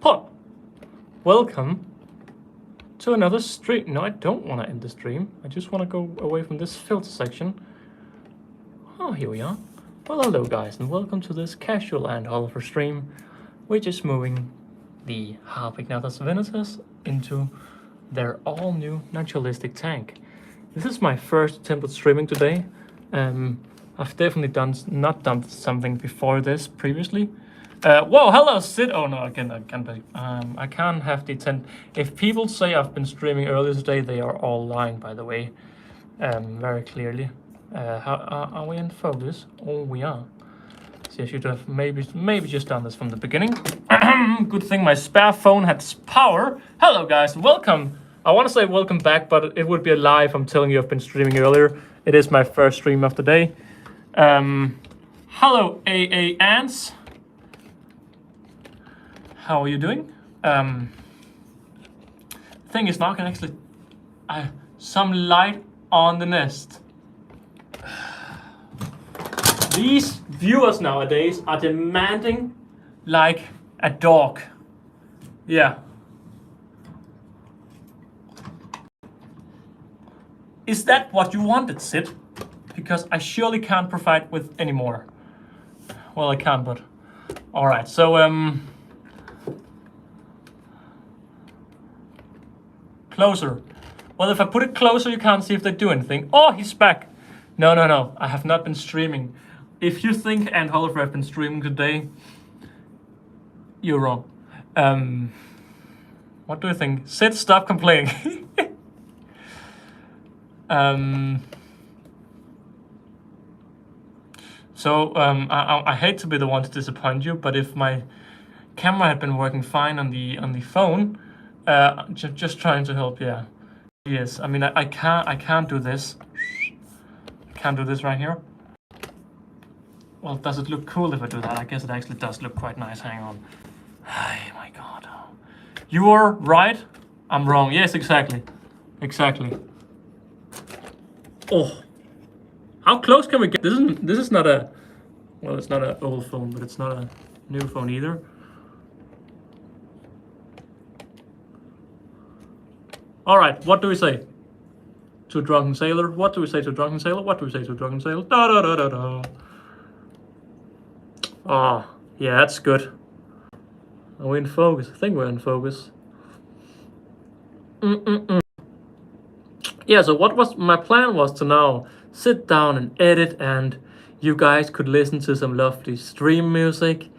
Huh. Welcome to another stream. No, I don't want to end the stream. I just want to go away from this filter section. Oh, here we are. Well, hello guys, and welcome to this casual ANTHOLLEUFER stream. We're just moving the Harpignathus venatus into their all-new naturalistic tank. This is my first attempt at streaming today. I've definitely not done something before this previously. Whoa, hello Sid. Oh no, I can't have the intent. If people say I've been streaming earlier today, they are all lying, by the way. Very clearly. Are we in focus? Oh, we are. See, I should have maybe just done this from the beginning. Good thing my spare phone had power. Hello guys, welcome. I want to say welcome back, but it would be a lie if I'm telling you I've been streaming earlier. It is my first stream of the day. Hello AA Ants. How are you doing? Thing is now I can actually some light on the nest. These viewers nowadays are demanding like a dog. Yeah. Is that what you wanted, Sid? Because I surely can't provide with any more. Well, I can, but all right. So closer. Well, if I put it closer, you can't see if they do anything. Oh, he's back. No. I have not been streaming. If you think ANTHOLLEUFER have been streaming today, you're wrong. What do you think? Sid, stop complaining. I hate to be the one to disappoint you, but if my camera had been working fine on the phone, just trying to help, yeah. Yes, I mean I can't do this. I can't do this right here. Well, does it look cool if I do that? I guess it actually does look quite nice. Hang on. Oh my god. You are right. I'm wrong. Yes, exactly. Exactly. Oh. How close can we get? This is not a... Well, it's not an old phone, but it's not a new phone either. All right, what do we say to a drunken sailor? What do we say to a drunken sailor? What do we say to a drunken sailor? Da da da da da. Oh, yeah, that's good. Are we in focus? I think we're in focus. Yeah, so what was my plan was to now sit down and edit, and you guys could listen to some lovely stream music,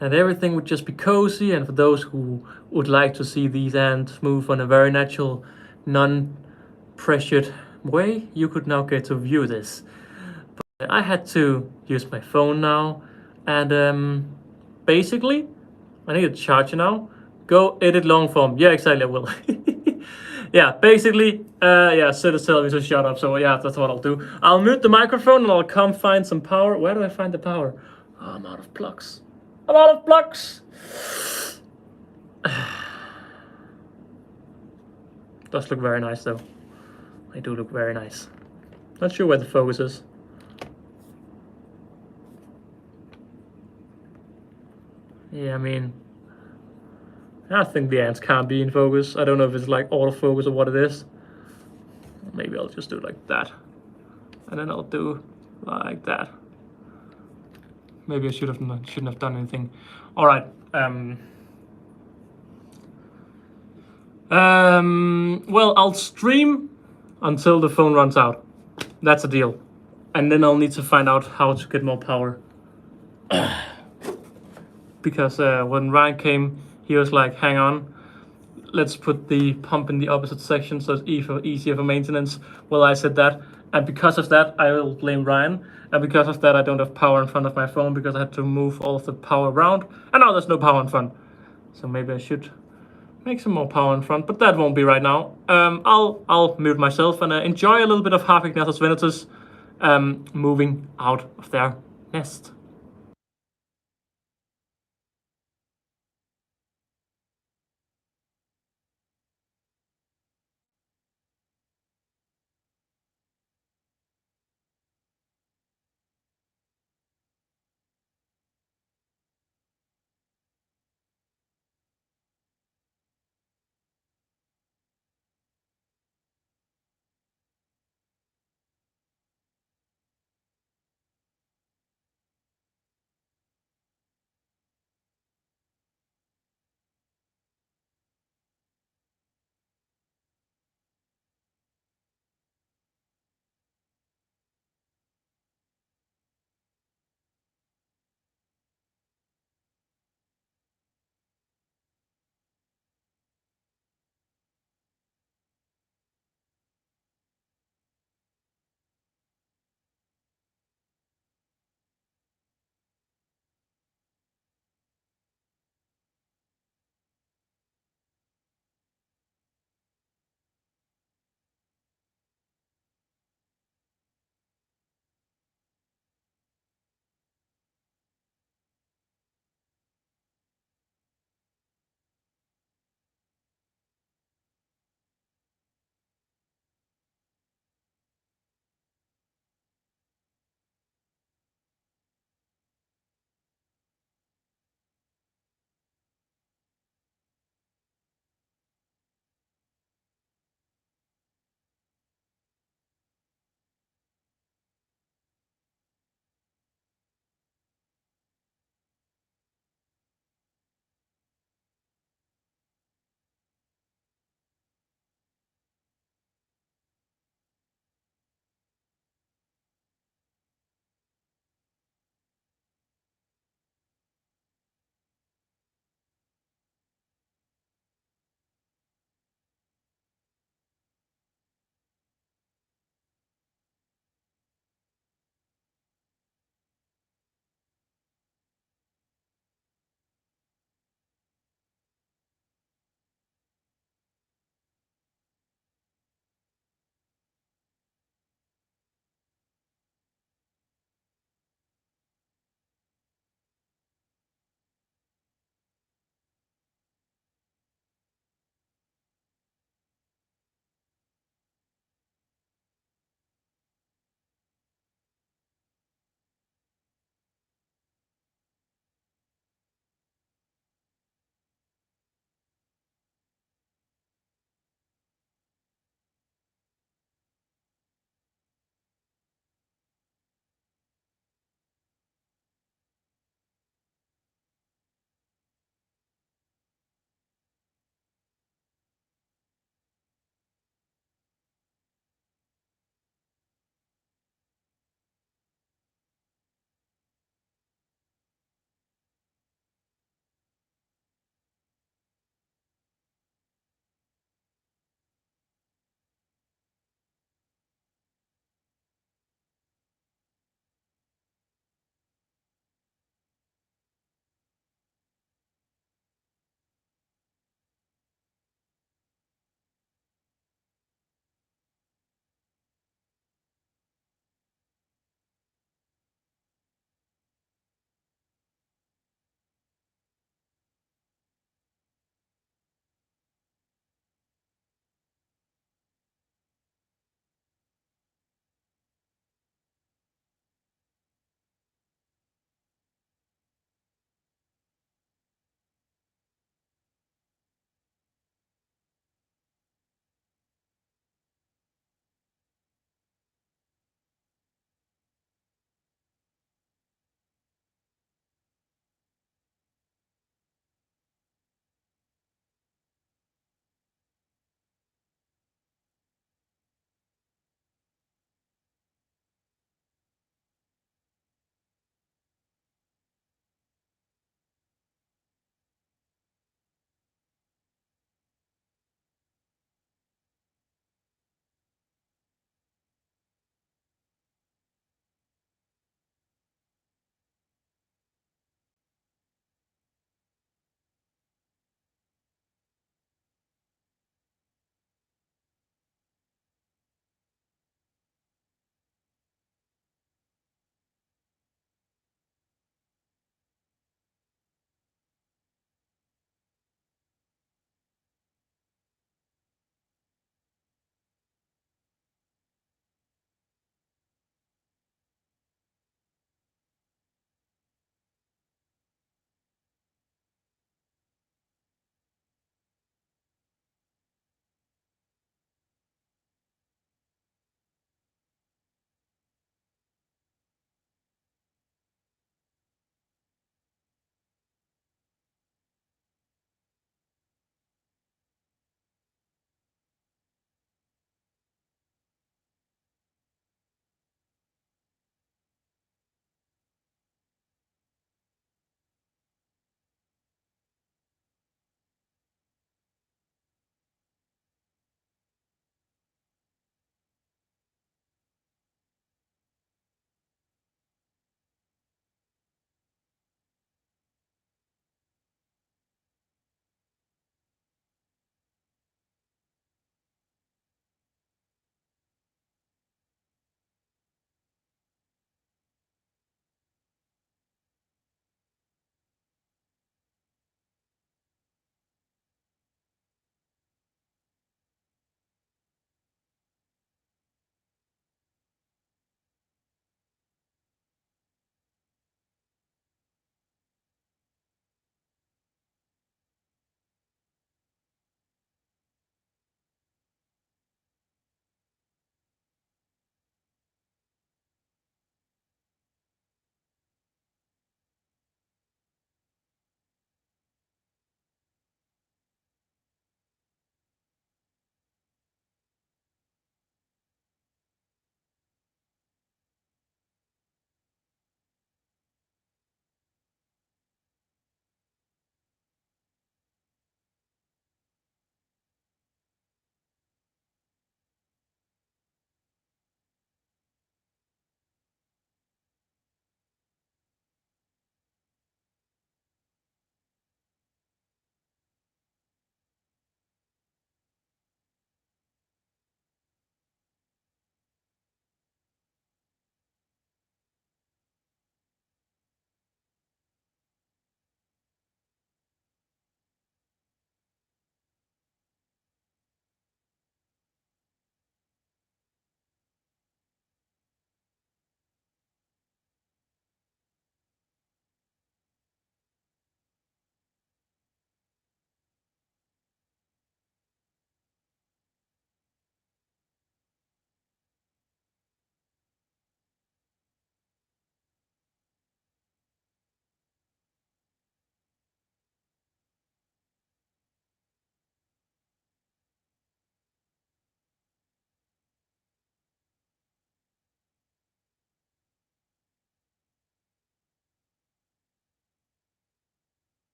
and everything would just be cozy. And for those who would like to see these ants move on a very natural, non-pressured way, you could now get to view this. But I had to use my phone now, and basically, I need a charger now. Go edit long form. Yeah, exactly, I will. Yeah, basically, yeah, Sid is telling me to shut up, so yeah, that's what I'll do. I'll mute the microphone and I'll come find some power. Where do I find the power? Oh, I'm out of plugs. I'm out of plugs! Does look very nice, though. They do look very nice. Not sure where the focus is. Yeah, I mean... I think the ants can't be in focus. I don't know if it's like autofocus or what it is. Maybe I'll just do it like that. And then I'll do like that. Maybe I shouldn't have done anything. All right. Well, I'll stream until the phone runs out. That's a deal. And then I'll need to find out how to get more power. Because when Ryan came, he was like, hang on, let's put the pump in the opposite section so it's easier for maintenance. Well, I said that, and because of that, I will blame Ryan. And because of that, I don't have power in front of my phone because I had to move all of the power around. And now there's no power in front. So maybe I should make some more power in front, but that won't be right now. I'll mute myself and enjoy a little bit of Harpignathus venatus moving out of their nest.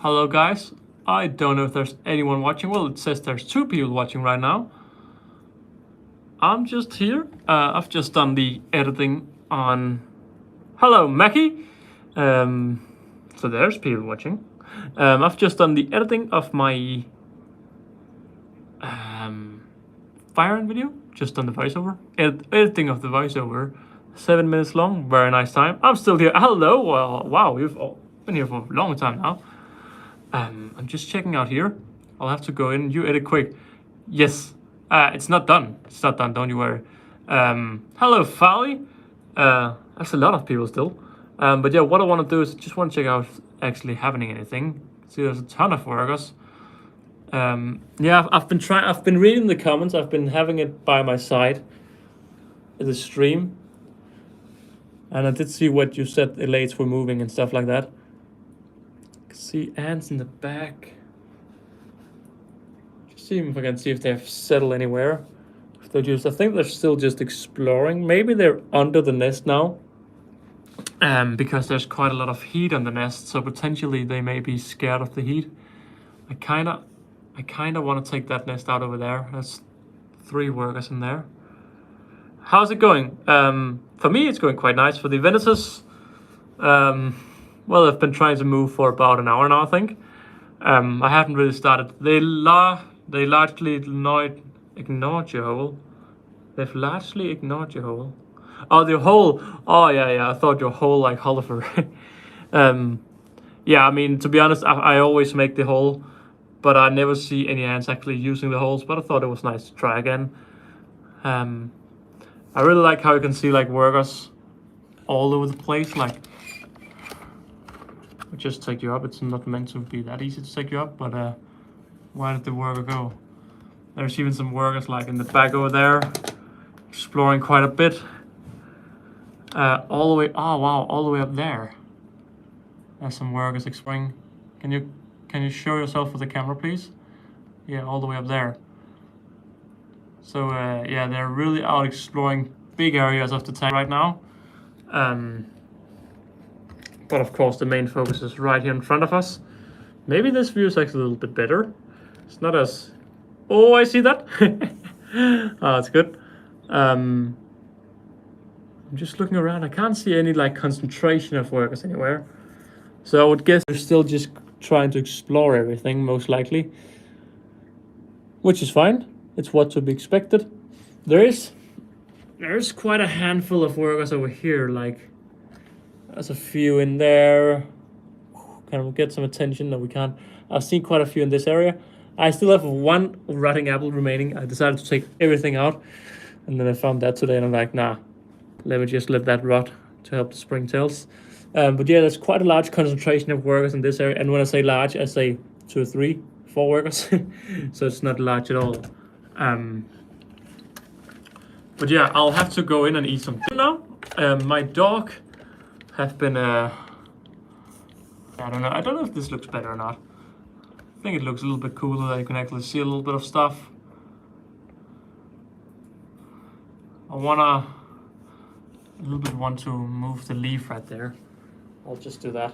Hello guys. I don't know if there's anyone watching. Well, it says there's 2 people watching right now. I'm just here. I've just done the editing on... Hello, Mackie. So there's people watching. I've just done the editing of my Fire Ant video. Just done the voiceover. Editing of the voiceover. 7 minutes long. Very nice time. I'm still here. Hello. Well, wow, we've all been here for a long time now. I'm just checking out here. I'll have to go in. You edit quick. Yes. It's not done. It's not done. Don't you worry. Hello, Fally. That's a lot of people still. But yeah, what I want to do is just want to check out if actually happening anything. See, there's a ton of workers. Yeah, I've been reading the comments. I've been having it by my side in the stream. And I did see what you said, the elates were moving and stuff like that. See ants in the back. Just see if I can see if they've settled anywhere. If they're just, I think they're still just exploring. Maybe they're under the nest now. Because there's quite a lot of heat on the nest, so potentially they may be scared of the heat. I kinda want to take that nest out over there. There's 3 workers in there. How's it going? For me, it's going quite nice. For the Venetors, well, I've been trying to move for about an hour now, I think. I haven't really started. They largely ignored your hole. They've largely ignored your hole. Oh, the hole. Oh, yeah. I thought your hole like Hollifer. Yeah, I mean, to be honest, I always make the hole, but I never see any ants actually using the holes. But I thought it was nice to try again. I really like how you can see like workers all over the place. Like, I'll just take you up. It's not meant to be that easy to take you up, but where did the worker go? There's even some workers like in the back over there, exploring quite a bit. All the way, oh wow, all the way up there. There's some workers exploring. Can you show yourself with the camera, please? Yeah, all the way up there. So yeah, they're really out exploring big areas of the tank right now. But of course, the main focus is right here in front of us. Maybe this view is actually a little bit better. It's not as... Oh, I see that. Oh, that's good. I'm just looking around. I can't see any like concentration of workers anywhere. So I would guess they're still just trying to explore everything, most likely. Which is fine. It's what to be expected. There's quite a handful of workers over here. Like, there's a few in there. Can we get some attention? No, we can't. I've seen quite a few in this area. I still have 1 rotting apple remaining. I decided to take everything out. And then I found that today and I'm like, nah, let me just let that rot to help the springtails. But yeah, there's quite a large concentration of workers in this area. And when I say large, I say 2 or 3, 4 workers. So it's not large at all. But yeah, I'll have to go in and eat some dinner now. My dog have been, I don't know if this looks better or not. I think it looks a little bit cooler that you can actually see a little bit of stuff. I a little bit want to move the leaf right there. I'll just do that.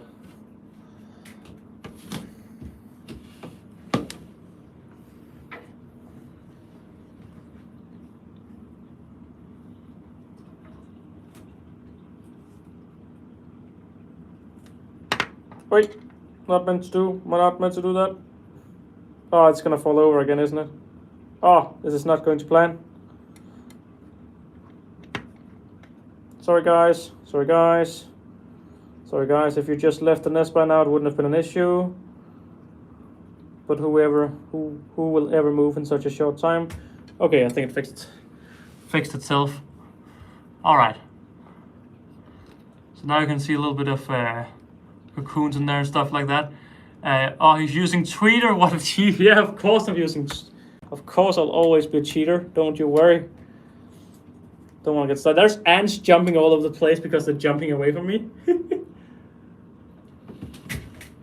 Wait, not meant to do. Am I not meant to do that? Oh, it's gonna fall over again, isn't it? Oh, this is not going to plan. Sorry guys, sorry guys. Sorry guys, if you just left the nest by now, it wouldn't have been an issue. But who will ever move in such a short time? Okay, I think it fixed itself. Alright. So now you can see a little bit of cocoons in there and stuff like that. Oh, he's using tweeter. What a cheat. Yeah, of course I'm using. Of course I'll always be a cheater. Don't you worry. Don't want to get started. There's ants jumping all over the place because they're jumping away from me.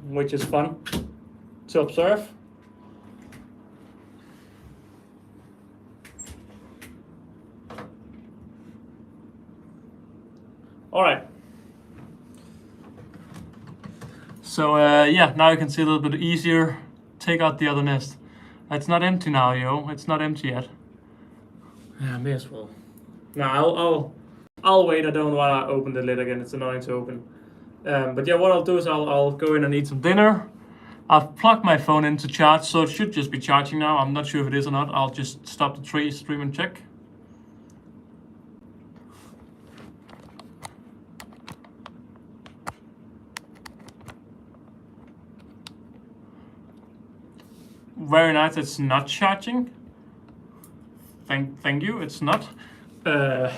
Which is fun to observe. All right. So yeah, now you can see a little bit easier. Take out the other nest. It's not empty now, yo. It's not empty yet. Yeah, may as well. No, I'll wait. I don't want to open the lid again. It's annoying to open. But yeah, what I'll do is I'll go in and eat some dinner. I've plugged my phone into charge, so it should just be charging now. I'm not sure if it is or not. I'll just stop the stream and check. Very nice. It's not charging. Thank you. It's not. It's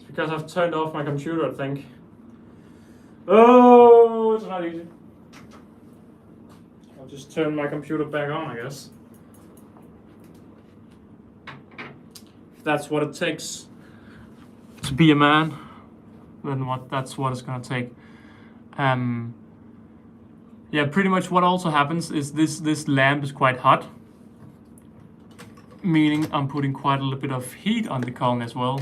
because I've turned off my computer, I think. Oh, it's not easy. I'll just turn my computer back on, I guess. If that's what it takes to be a man, then that's what it's gonna take. Yeah, pretty much what also happens is this lamp is quite hot, meaning I'm putting quite a little bit of heat on the Kong as well.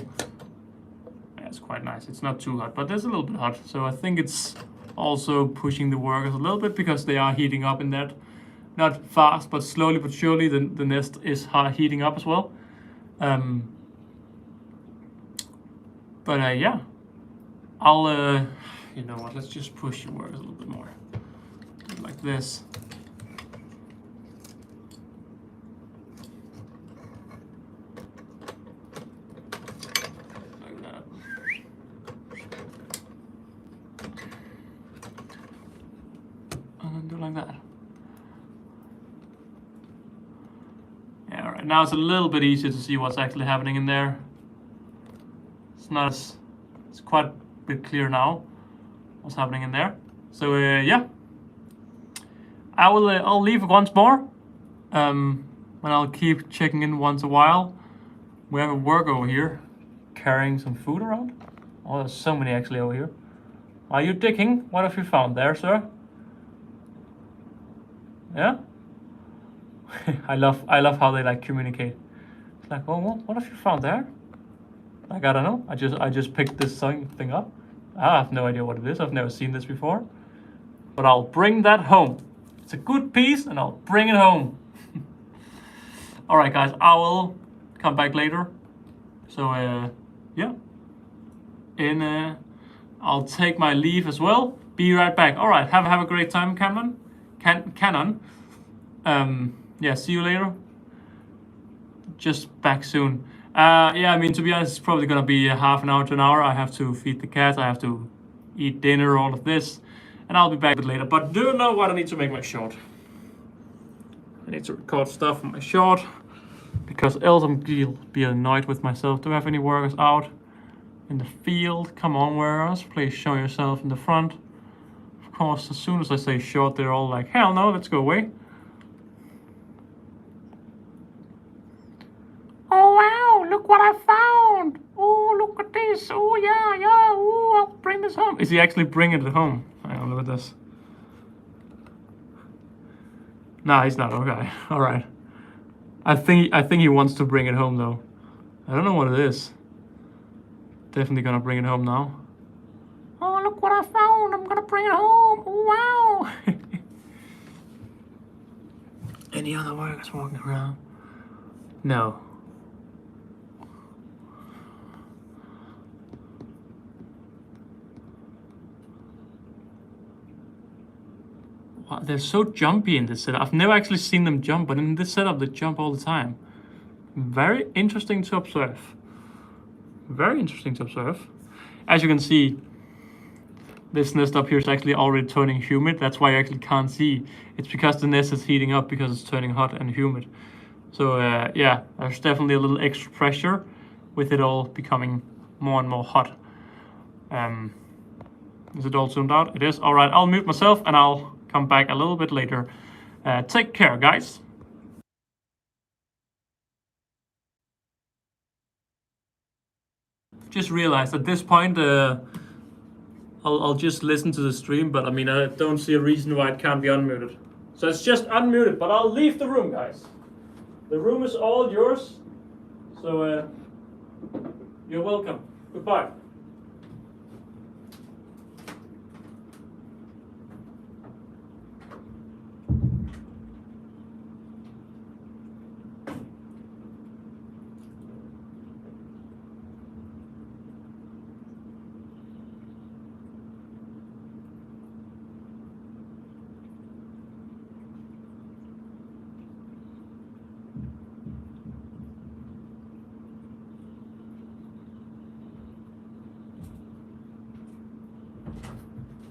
Yeah, it's quite nice. It's not too hot, but there's a little bit hot. So I think it's also pushing the workers a little bit because they are heating up in that. Not fast, but slowly but surely the nest is heating up as well. But yeah, I'll you know what? Let's just push the workers a little bit more. Like this. Like that. And then do like that. Yeah, alright. Now it's a little bit easier to see what's actually happening in there. It's not as, it's quite a bit clear now what's happening in there. So yeah. I'll leave once more, and I'll keep checking in once a while. We have a worker over here carrying some food around. Oh, there's so many actually over here. Are you digging? What have you found there, sir? Yeah. I love how they like communicate. It's like, oh, what have you found there? Like, I don't know. I just picked this thing up. I have no idea what it is. I've never seen this before. But I'll bring that home. It's a good piece, and I'll bring it home. All right, guys, I will come back later. So, yeah. And I'll take my leave as well. Be right back. All right, have a great time, Canon. Yeah, see you later. Just back soon. Yeah, I mean, to be honest, it's probably gonna be a half an hour to an hour. I have to feed the cat. I have to eat dinner, all of this. And I'll be back a bit later. But do you know what? I need to make my short. I need to record stuff for my short. Because else I'm gonna be annoyed with myself. Do I have any workers out in the field? Come on, workers. Please show yourself in the front. Of course, as soon as I say short, they're all like, hell no, let's go away. Oh, wow, look what I found. Oh, look at this. Oh, yeah. Oh, I'll bring this home. Is he actually bringing it home? Hang on, look at this. Nah, he's not. Okay, all right. I think he wants to bring it home though. I don't know what it is. Definitely gonna bring it home now. Oh, look what I found! I'm gonna bring it home. Oh, wow! Any other workers walking around? No. Wow, they're so jumpy in this setup. I've never actually seen them jump, but in this setup they jump all the time. Very interesting to observe. Very interesting to observe. As you can see, this nest up here is actually already turning humid. That's why you actually can't see. It's because the nest is heating up because it's turning hot and humid. So yeah, there's definitely a little extra pressure with it all becoming more and more hot. Is it all zoomed out? It is. All right, I'll mute myself and I'll come back a little bit later. Take care, guys. Just realized at this point, I'll just listen to the stream, but I mean, I don't see a reason why it can't be unmuted. So it's just unmuted, but I'll leave the room, guys. The room is all yours. So you're welcome. Goodbye.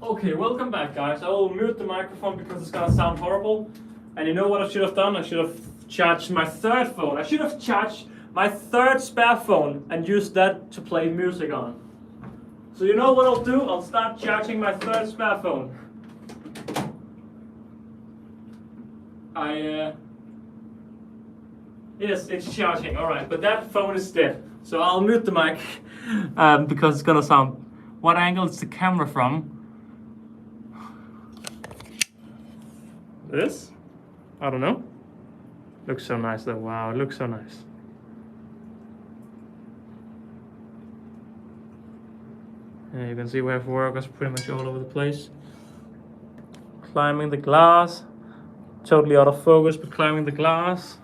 Okay, welcome back, guys. I will mute the microphone because it's gonna sound horrible. And you know what I should have done? I should have charged my third phone. I should have charged my third spare phone and used that to play music on. So you know what I'll do? I'll start charging my third spare phone. Yes, it's charging. All right, but that phone is dead. So I'll mute the mic because it's gonna sound. What angle is the camera from? This? I don't know. Looks so nice though. Wow, it looks so nice. Yeah, you can see we have workers pretty much all over the place. Climbing the glass. Totally out of focus, but climbing the glass.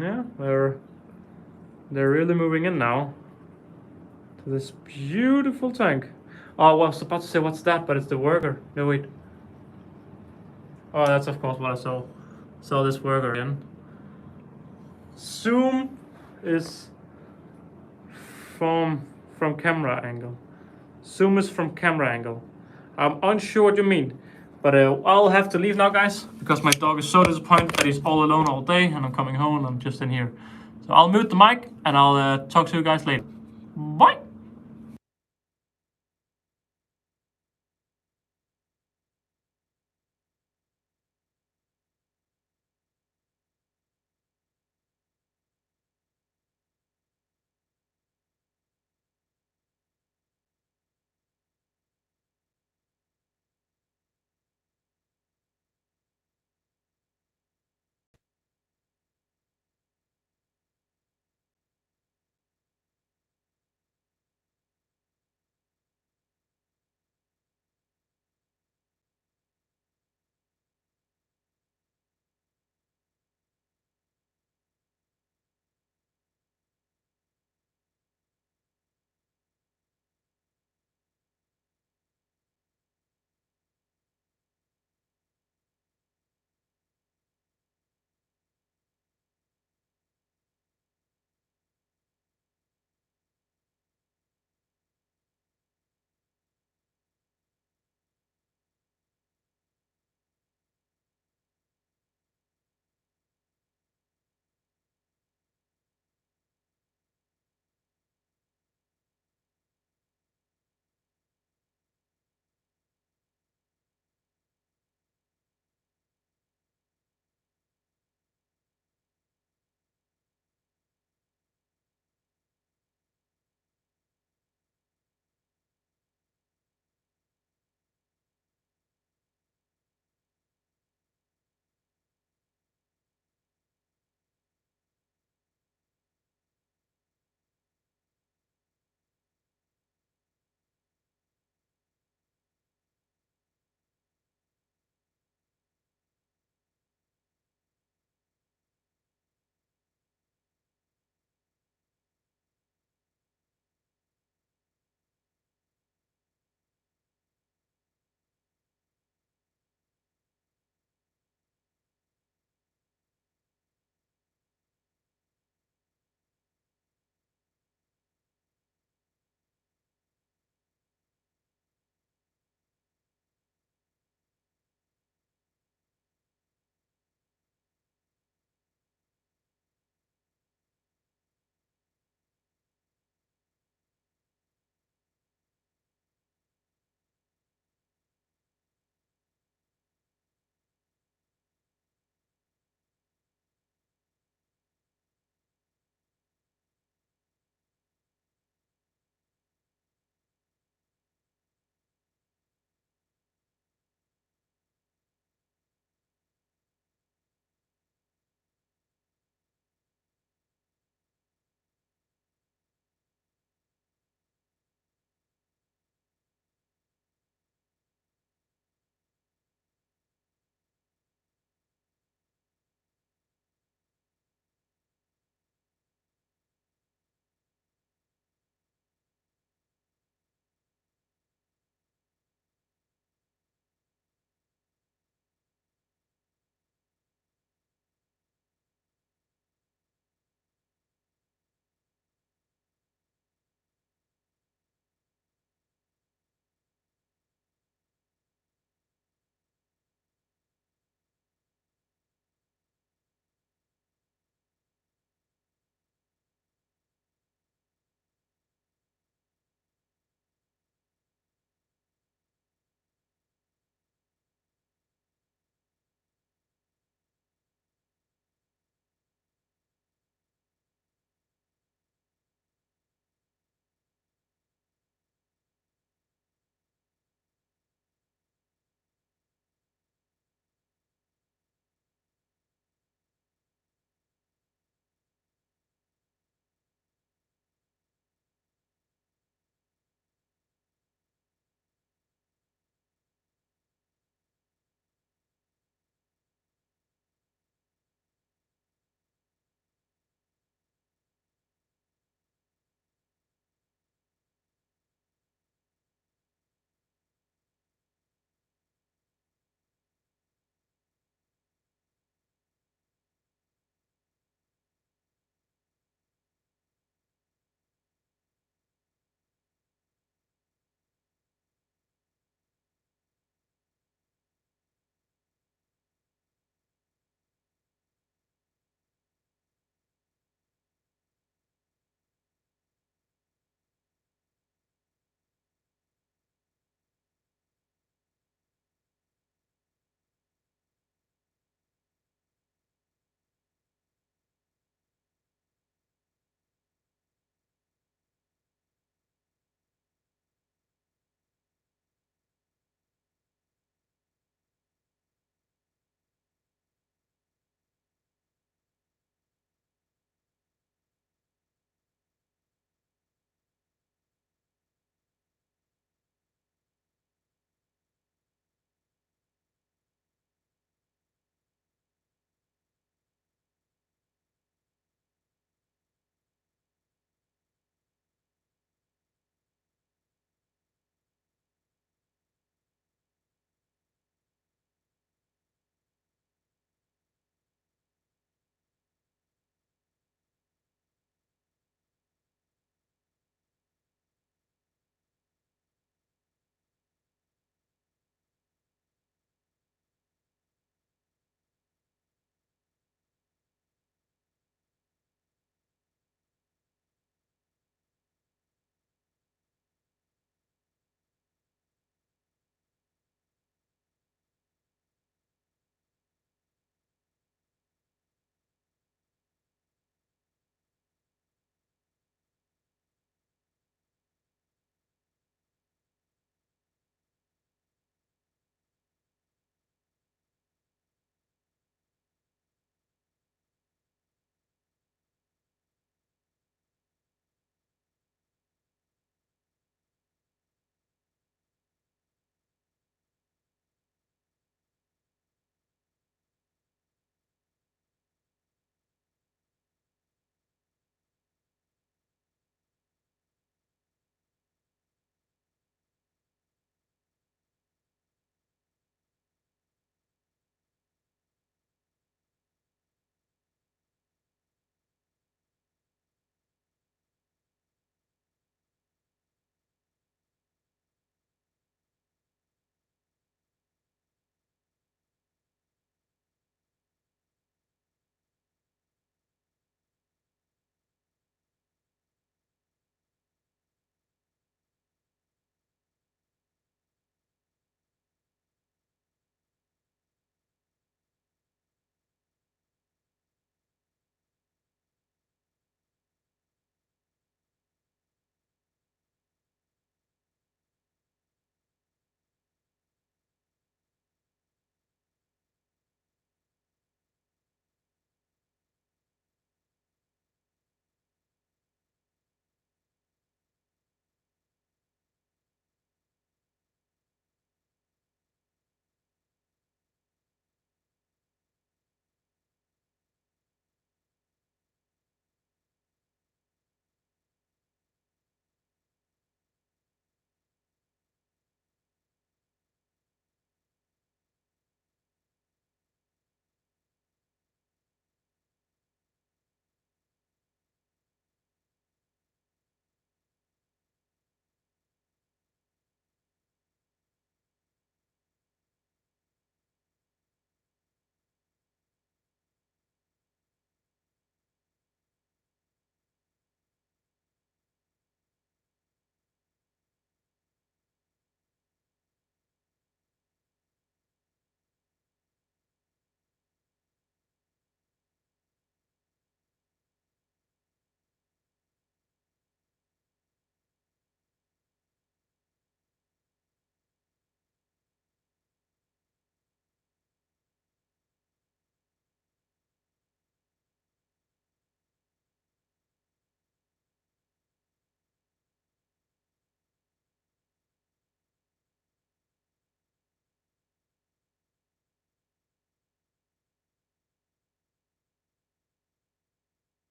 Yeah, they're really moving in now to this beautiful tank. Oh, I was about to say what's that, but it's the worker. No, wait. Oh, that's of course what I saw this worker in. Zoom is from camera angle. Zoom is from camera angle. I'm unsure what you mean, but I'll have to leave now, guys, because my dog is so disappointed that he's all alone all day, and I'm coming home and I'm just in here. So I'll mute the mic and I'll talk to you guys later. Bye.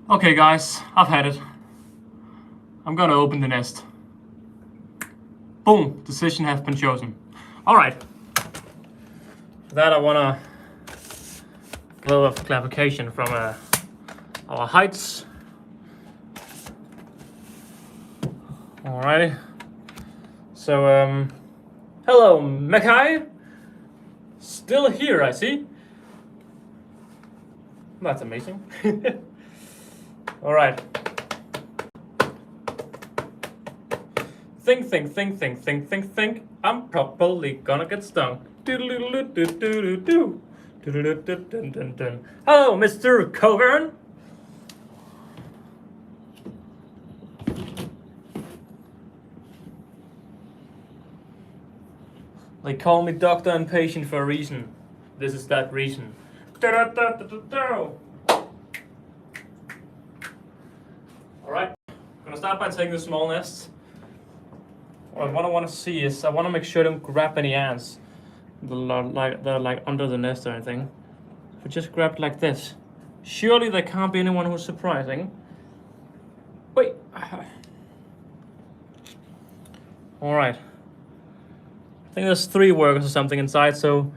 Okay guys, I've had it. I'm gonna open the nest. Boom, decision has been chosen. Alright. For that I wanna give a little clarification from our heights. Alrighty. So, hello, Mackay. Still here, I see. That's amazing. Alright. Think. I'm probably gonna get stung. Hello, Mr. Coburn. They call me doctor and patient for a reason. This is that reason. Alright, I'm gonna start by taking the small nests. What I want to see is, I want to make sure I don't grab any ants that are like under the nest or anything. So just grab it like this. Surely there can't be anyone who's surprising. Wait. Alright. I think there's 3 workers or something inside, so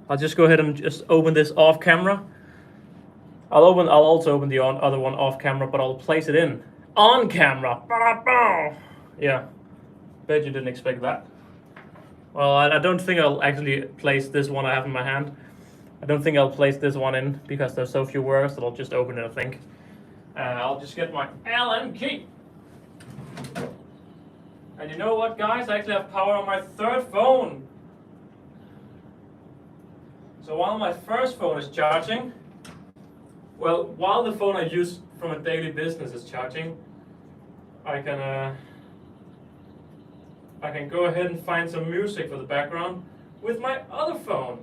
I'll just go ahead and just open this off camera. I'll also open the other one off camera, but I'll place it in on camera. Yeah, bet you didn't expect that. Well, I don't think I'll actually place this one I have in my hand. I don't think I'll place this one in because there's so few workers that I'll just open it, I think. I'll just get my Allen key. And you know what, guys? I actually have power on my 3rd phone. So while my first phone is charging, well, while the phone I use from a daily business is charging, I can go ahead and find some music for the background with my other phone.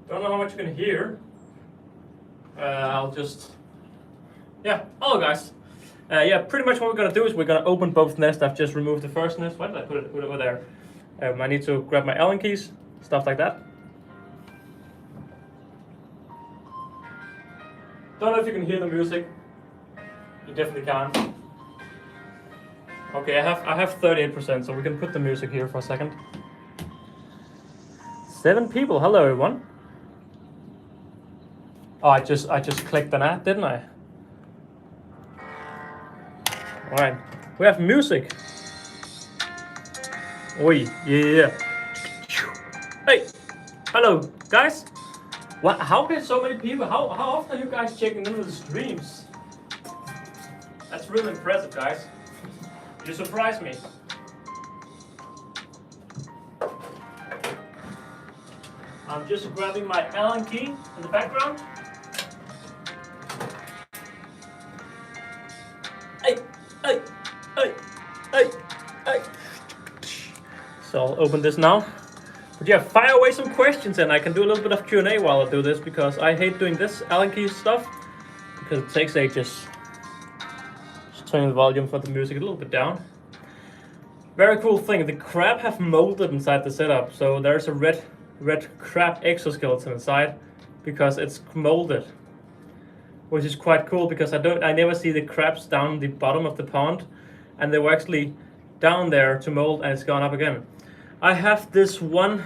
Don't know how much you can hear. I'll just, yeah, hello guys. Yeah, pretty much what we're gonna do is we're gonna open both nests. I've just removed the first nest. Why did I put it over there? I need to grab my Allen keys, stuff like that. Don't know if you can hear the music. You definitely can. Okay, I have 38%, so we can put the music here for a second. 7 people. Hello, everyone. Oh, I just clicked on that, didn't I? All right, we have music. Oi, yeah. Hey, hello, guys. What? How can so many people? How often are you guys checking into the streams? That's really impressive, guys. You surprised me. I'm just grabbing my Allen key in the background. Hey. So I'll open this now. But yeah, fire away some questions and I can do a little bit of Q&A while I do this because I hate doing this Allen key stuff because it takes ages. Just turning the volume for the music a little bit down. Very cool thing, the crab have molded inside the setup, so there's a red crab exoskeleton inside because it's molded. Which is quite cool because I never see the crabs down the bottom of the pond, and they were actually down there to mold and it's gone up again. I have this on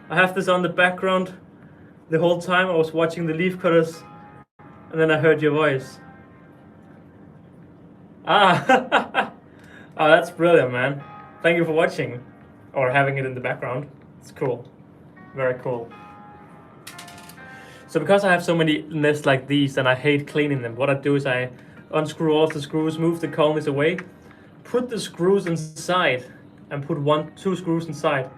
the background the whole time I was watching the leaf cutters, and then I heard your voice. Ah, oh, that's brilliant, man. Thank you for watching or having it in the background. It's cool, very cool. So because I have so many nests like these and I hate cleaning them, what I do is I unscrew all of the screws, move the colonies away, put the screws inside, and put 2 screws inside.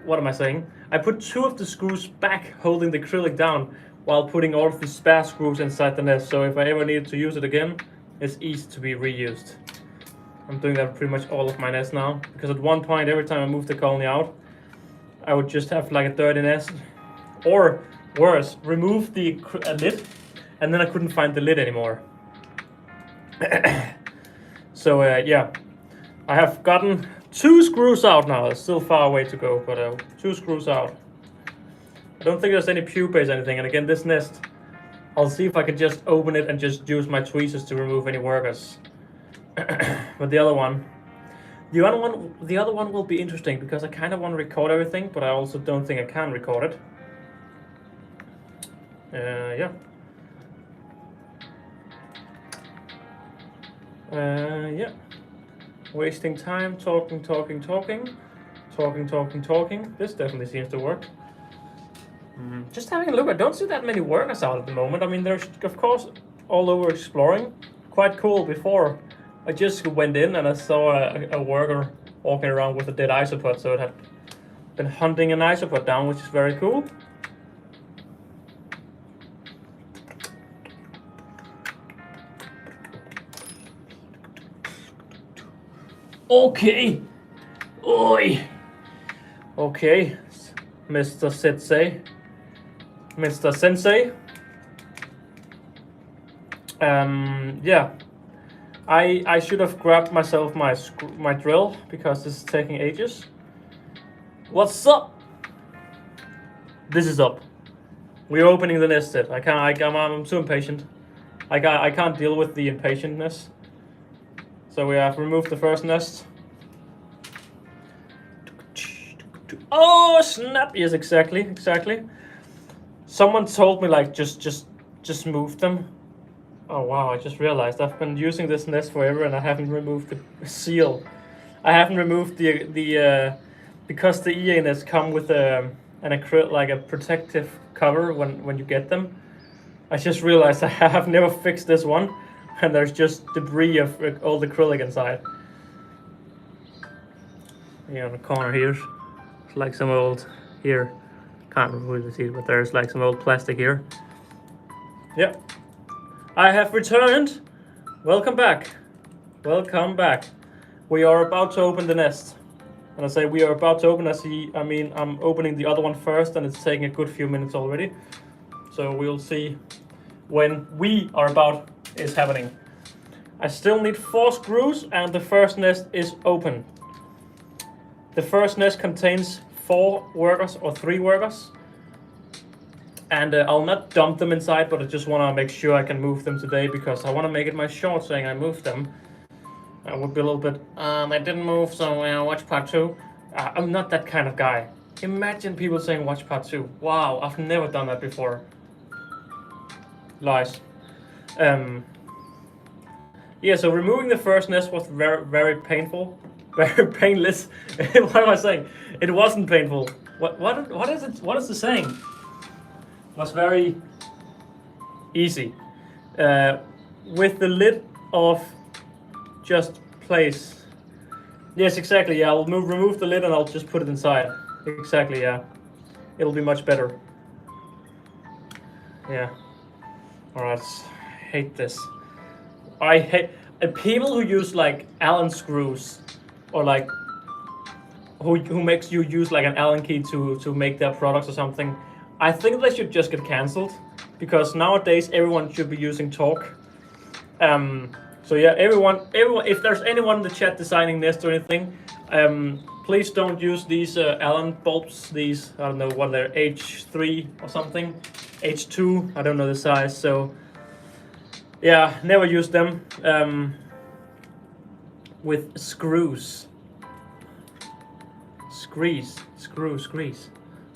What am I saying? I put 2 of the screws back, holding the acrylic down, while putting all of the spare screws inside the nest. So if I ever need to use it again, it's easy to be reused. I'm doing that pretty much all of my nests now, because at one point, every time I moved the colony out, I would just have like a dirty nest, or worse, remove the lid, and then I couldn't find the lid anymore. So yeah, I have gotten 2 screws out now. It's still far away to go, but 2 screws out. I don't think there's any pupae or anything. And again, this nest I'll see if I can just open it and just use my tweezers to remove any workers. But the other one will be interesting because I kind of want to record everything, but I also don't think I can record it. Yeah. Yeah. Wasting time talking. This definitely seems to work. Just having a look, I don't see that many workers out at the moment. I mean, there's of course all over exploring. Quite cool before. I just went in and I saw a worker walking around with a dead isopod, so it had been hunting an isopod down, which is very cool. Okay. Oi. Okay, Mr. Sensei. Mr. Sensei. Yeah. I should have grabbed myself my drill because this is taking ages. What's up? This is up. We're opening the nested. I'm too impatient. I can't deal with the impatientness. So we have removed the first nest. Oh snap! Yes, exactly. Someone told me like just move them. Oh wow! I just realized I've been using this nest forever and I haven't removed the seal. I haven't removed the because the EA nests come with an acrylic, like a protective cover when you get them. I just realized I have never fixed this one, and there's just debris of old acrylic inside. Yeah, on the corner here, it's like some old here. Can't really see it, but there's like some old plastic here. Yep. I have returned. Welcome back. Welcome back. We are about to open the nest. And I say we are about to open, I mean I'm opening the other one first and it's taking a good few minutes already. So we'll see when we are about is happening. I still need 4 screws and the first nest is open. The first nest contains 4 workers or 3 workers. And I'll not dump them inside, but I just want to make sure I can move them today because I want to make it my short saying I moved them. I would be a little bit, I didn't move, so watch part 2. I'm not that kind of guy. Imagine people saying watch part 2. Wow, I've never done that before. Lies. Yeah, so removing the first nest was very, very painful. Very painless. What am I saying? It wasn't painful. What is it? What is the saying? It was very easy. With the lid off, just place. Yes, exactly. Yeah, I'll remove the lid and I'll just put it inside. Exactly. Yeah, it'll be much better. Yeah. All right. I hate this. I hate people who use like Allen screws, or like who makes you use like an Allen key to make their products or something. I think they should just get cancelled because nowadays everyone should be using torque. So yeah, everyone, if there's anyone in the chat designing nests or anything, please don't use these Allen bulbs. These, I don't know what they're, H3 or something, H2. I don't know the size. So yeah, never use them with screws. Screws.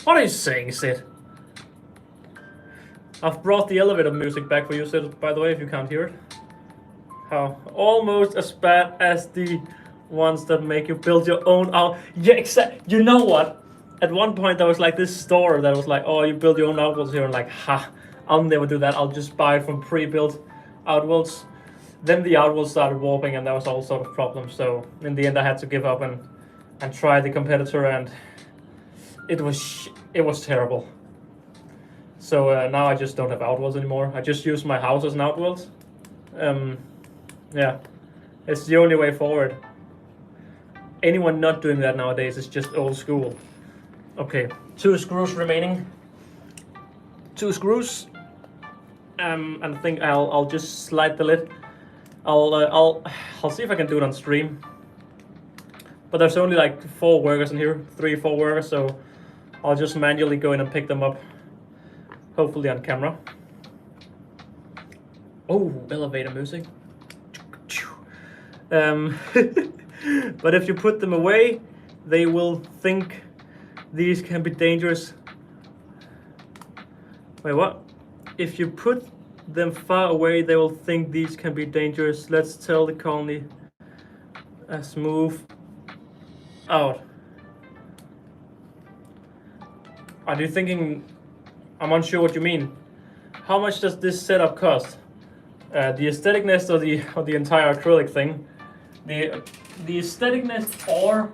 What are you saying, Sid? I've brought the elevator music back for you, Sid, by the way, if you can't hear it. How? Almost as bad as the ones that make you build your own out. Yeah, exactly. You know what? At one point there was like this store that was like, oh, you build your own outwells here, and like, ha, I'll never do that. I'll just buy it from pre-built outwells. Then the outwells started warping and there was all sort of problems. So in the end I had to give up and try the competitor, and it was terrible. So now I just don't have outwells anymore. I just use my house as an outwells. Yeah, it's the only way forward. Anyone not doing that nowadays is just old school. Okay, 2 screws remaining. 2 screws. And I think I'll just slide the lid. I'll see if I can do it on stream. But there's only like 4 workers in here, 3-4 workers, so I'll just manually go in and pick them up. Hopefully on camera. Oh, elevator music. But if you put them away, they will think these can be dangerous. Wait, what? If you put them far away, they will think these can be dangerous. Let's tell the colony as move out. Are you thinking? I'm unsure what you mean. How much does this setup cost? The aesthetic nest or the entire acrylic thing? The aesthetic nest or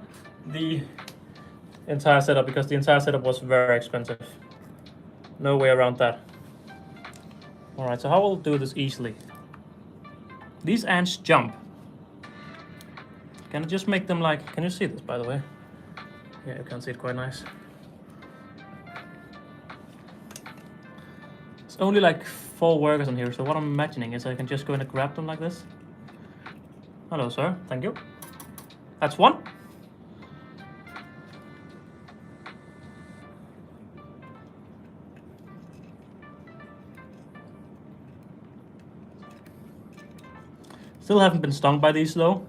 the entire setup, because the entire setup was very expensive. No way around that. Alright, so how will do this easily? These ants jump. Can I just make them like... Can you see this, by the way? Yeah, you can see it quite nice. It's only like 4 workers in here, so what I'm imagining is I can just go in and grab them like this. Hello, sir. Thank you. That's 1. Still haven't been stung by these though.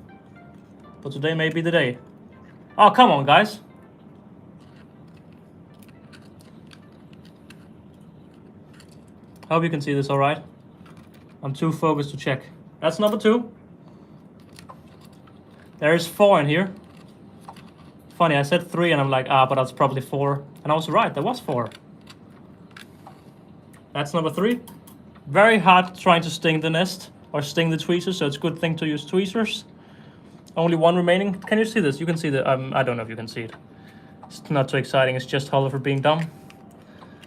But today may be the day. Oh, come on, guys. Hope you can see this alright. I'm too focused to check. That's number 2. There's 4 in here. Funny, I said 3 and I'm like, but that's probably 4. And I was right, there was 4. That's number 3. Very hard trying to sting the nest or sting the tweezers, so it's a good thing to use tweezers. Only 1 remaining. Can you see this? You can see that. I don't know if you can see it. It's not too exciting. It's just ANTHOLLEUFER being dumb.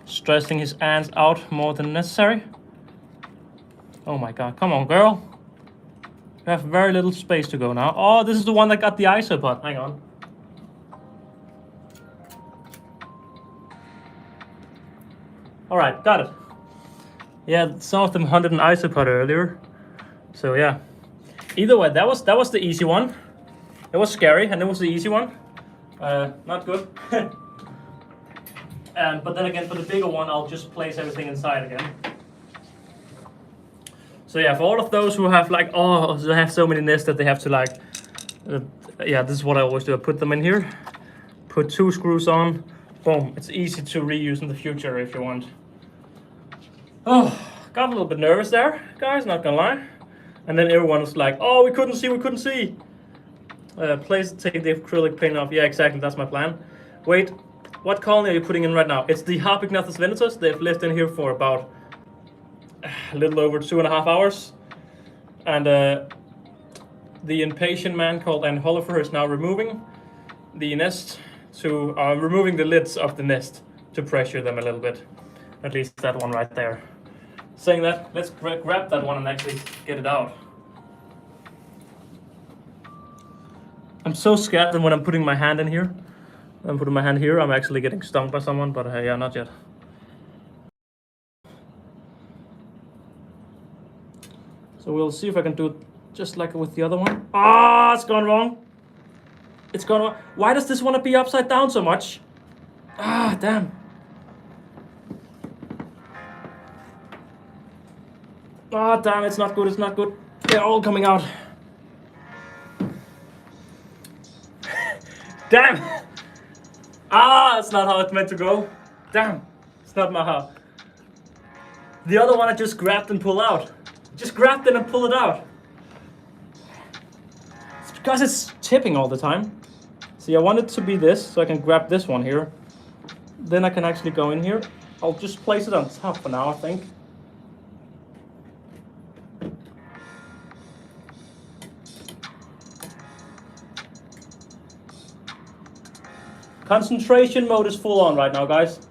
Stressing his ants out more than necessary. Oh my god. Come on, girl. You have very little space to go now. Oh, this is the one that got the isopod. Hang on. Alright, got it. Yeah, some of them hunted an isopod earlier. So yeah. Either way, that was the easy one. It was scary, and it was the easy one. Not good. But then again, for the bigger one, I'll just place everything inside again. So yeah, for all of those who have like, they have so many nests that they have to like, yeah, this is what I always do. I put them in here, put 2 screws on, boom. It's easy to reuse in the future if you want. Oh, got a little bit nervous there, guys, not gonna lie. And then everyone was like, oh, we couldn't see. Take the acrylic paint off. Yeah, exactly, that's my plan. Wait, what colony are you putting in right now? It's the Harpygnathus venatus. They've lived in here for about a little over 2.5 hours. And the impatient man called ANTHOLLEUFER is now removing the nest to, removing the lids of the nest to pressure them a little bit. At least that one right there. Saying that, let's grab that one and actually get it out. I'm so scared that when I'm putting my hand in here, I'm actually getting stung by someone, but yeah, not yet. So we'll see if I can do it just like with the other one. Ah, it's gone wrong. It's gone wrong. Why does this want to be upside down so much? Ah, damn. Ah, damn, it's not good, it's not good. They're all coming out. Damn! Ah, that's not how it's meant to go. Damn, it's not my how. The other one I just grabbed and pulled out. Just grabbed it and pulled it out. It's because it's tipping all the time. See, I want it to be this, so I can grab this one here. Then I can actually go in here. I'll just place it on top for now, I think. Concentration mode is full on right now, guys.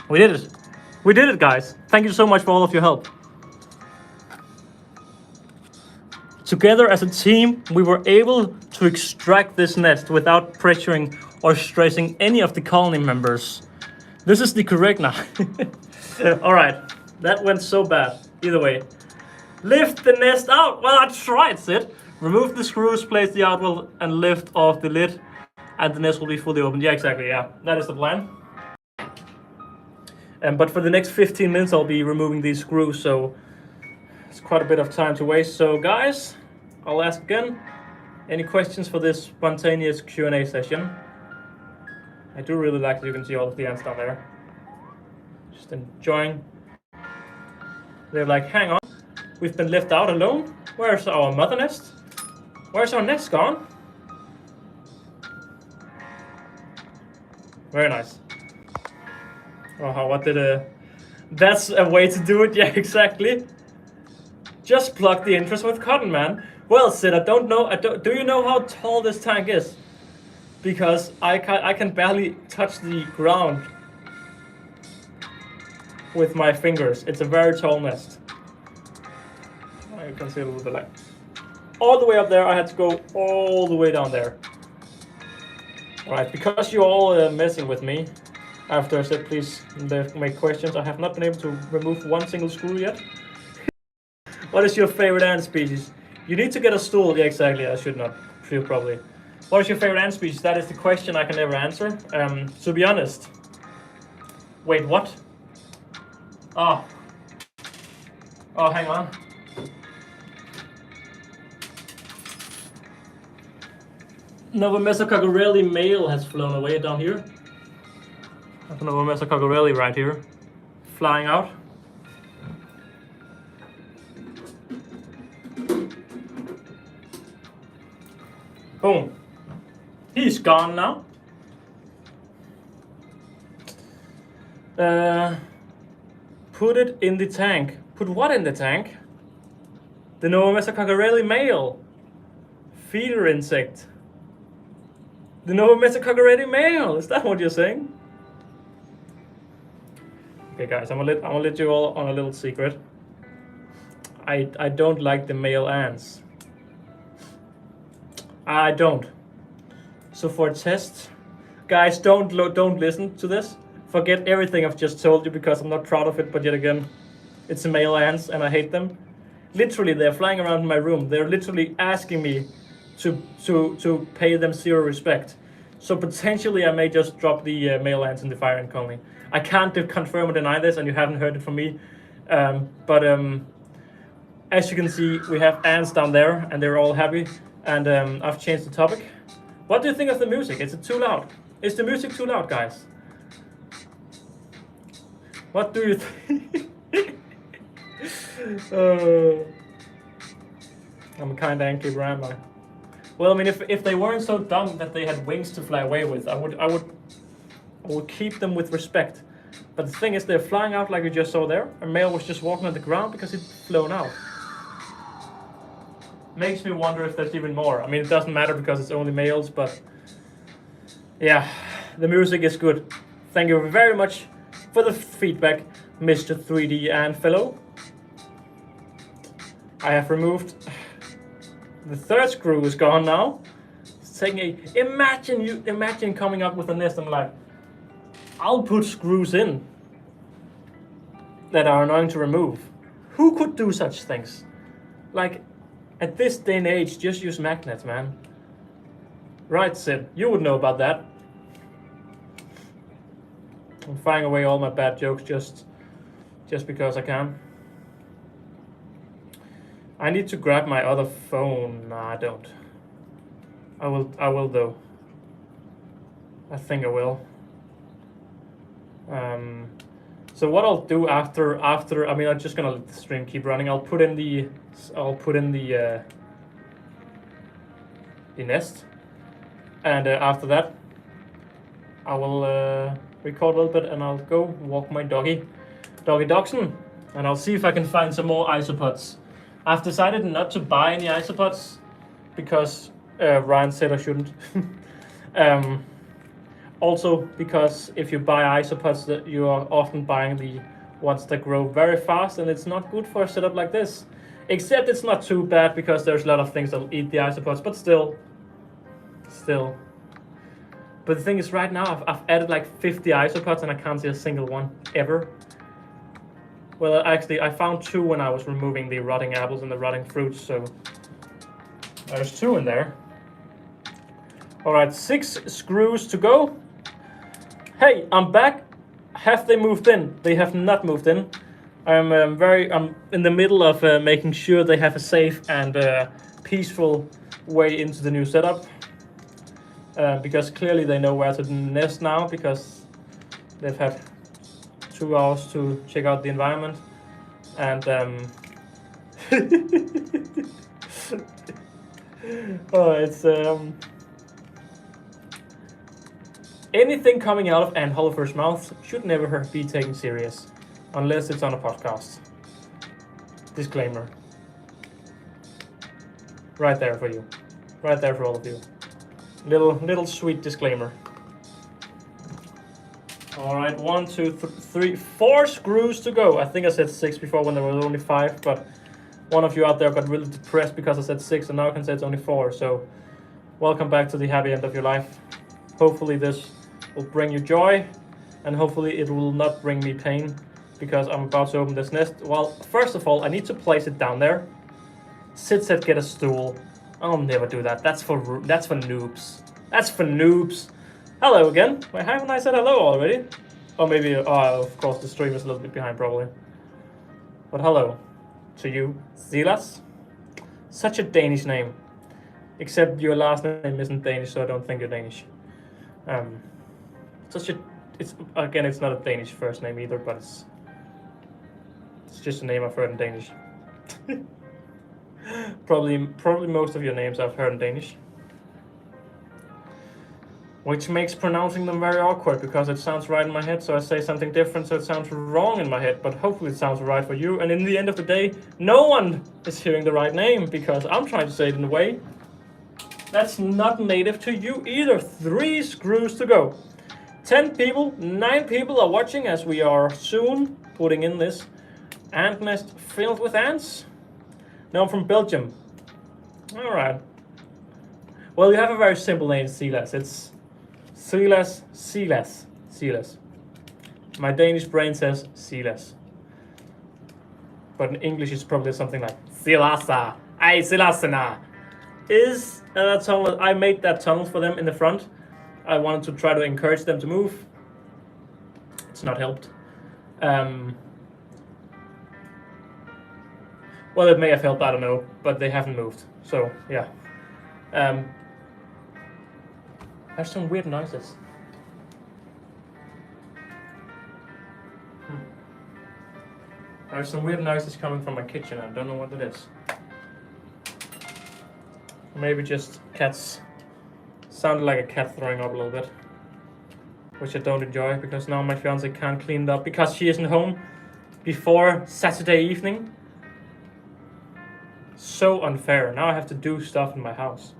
We did it. We did it, guys. Thank you so much for all of your help. Together as a team, we were able to extract this nest without pressuring or stressing any of the colony members. This is the correct now. All right. That went so bad. Either way. Lift the nest out. Well, I tried, Sid. Remove the screws, place the outwell, and lift off the lid, and the nest will be fully open. Yeah, exactly. Yeah, that is the plan. But for the next 15 minutes, I'll be removing these screws, so it's quite a bit of time to waste. So, guys, I'll ask again. Any questions for this spontaneous Q&A session? I do really like that you can see all of the ants down there. Just enjoying. They're like, hang on, we've been left out alone. Where's our mother nest? Where's our nest gone? Very nice. Oh, what did that's a way to do it. Yeah, exactly. Just plug the interest with cotton, man. Well, Sid, I don't know. Do you know how tall this tank is? Because I can barely touch the ground with my fingers. It's a very tall nest. You can see a little bit like all the way up there. I had to go all the way down there. Alright, because you're all messing with me after I said please make questions, I have not been able to remove one single screw yet. What is your favorite ant species? You need to get a stool. Yeah, exactly. I should not feel probably. What is your favorite ant species? That is the question I can never answer. To be honest. Wait, what? Oh. Oh, hang on. Novomesococcorelli male has flown away down here. I have a Novomesococcorelli right here, flying out. Boom. He's gone now. Put it in the tank. Put what in the tank? The Novomesococcorelli male. Feeder insect. The Novomesococcorelli male. Is that what you're saying? Okay, guys, I'm gonna let you all on a little secret. I don't like the male ants. I don't. So for a test, guys, don't listen to this. Forget everything I've just told you because I'm not proud of it. But yet again, it's male ants and I hate them. Literally, they're flying around in my room. They're literally asking me to pay them zero respect. So potentially I may just drop the male ants in the fire ant colony. I can't confirm or deny this, and you haven't heard it from me. But as you can see, we have ants down there, and they're all happy. And I've changed the topic. What do you think of the music? Is it too loud? Is the music too loud, guys? What do you think? I'm kind of angry, am I? Well, I mean, if they weren't so dumb that they had wings to fly away with, I would keep them with respect. But the thing is, they're flying out like you just saw there. A male was just walking on the ground because he'd flown out. Makes me wonder if there's even more. I mean, it doesn't matter because it's only males, but yeah, the music is good. Thank you very much for the feedback, Mr. 3D and fellow. I have removed the third screw is gone now. It's taking a imagine coming up with a nest and like, I'll put screws in that are annoying to remove. Who could do such things? Like, at this day and age, just use magnets, man. Right, Sid, you would know about that. I'm firing away all my bad jokes just because I can. I need to grab my other phone. Nah, I don't. I will though. I think I will. So what I'll do after I mean, I'm just gonna let the stream keep running. I'll put in the nest, and after that I will record a little bit, and I'll go walk my doggy Dachshund, and I'll see if I can find some more isopods. I've decided not to buy any isopods because Ryan said I shouldn't. Also because if you buy isopods, that you are often buying the ones that grow very fast, and it's not good for a setup like this. Except it's not too bad because there's a lot of things that'll eat the isopods, but still. But the thing is, right now I've added like 50 isopods and I can't see a single one ever. Well, actually, I found 2 when I was removing the rotting apples and the rotting fruits, so there's 2 in there. All right, 6 screws to go. Hey, I'm back. Have they moved in? They have not moved in. I'm in the middle of making sure they have a safe and peaceful way into the new setup. Because clearly they know where to nest now, because they've had 2 hours to check out the environment. And oh, it's anything coming out of Antholoeufer's mouth should never be taken serious, unless it's on a podcast. Disclaimer. Right there for you. Right there for all of you. Little sweet disclaimer. All right, 1, 2, 3, 4 screws to go. I think I said 6 before when there was only 5, but one of you out there got really depressed because I said 6, and now I can say it's only 4. So welcome back to the happy end of your life. Hopefully this will bring you joy, and hopefully it will not bring me pain, because I'm about to open this nest. Well, first of all, I need to place it down there. Sid said get a stool. I'll never do that. That's for noobs. That's for noobs. Hello again. Wait, haven't I said hello already? Or maybe, of course, the stream is a little bit behind probably. But hello to you, Silas. Such a Danish name. Except your last name isn't Danish, so I don't think you're Danish. It's not a Danish first name either, but it's just a name I've heard in Danish. Probably most of your names I've heard in Danish. Which makes pronouncing them very awkward, because it sounds right in my head, so I say something different, so it sounds wrong in my head, but hopefully it sounds right for you. And in the end of the day, no one is hearing the right name, because I'm trying to say it in a way that's not native to you either. 3 screws to go. 10 people, 9 people are watching as we are soon putting in this ant nest filled with ants. No, I'm from Belgium. All right. Well, you have a very simple name, Silas. It's Silas. My Danish brain says Silas. But in English it's probably something like Silasa. Ay, Silasana. Is that tunnel? I made that tunnel for them in the front. I wanted to try to encourage them to move. It's not helped. Well, it may have helped, I don't know, but they haven't moved. So, yeah. There's some weird noises. There's some weird noises coming from my kitchen. I don't know what it is. Maybe just cats. Sounded like a cat throwing up a little bit, which I don't enjoy, because now my fiance can't clean it up because she isn't home before Saturday evening. So unfair. Now I have to do stuff in my house,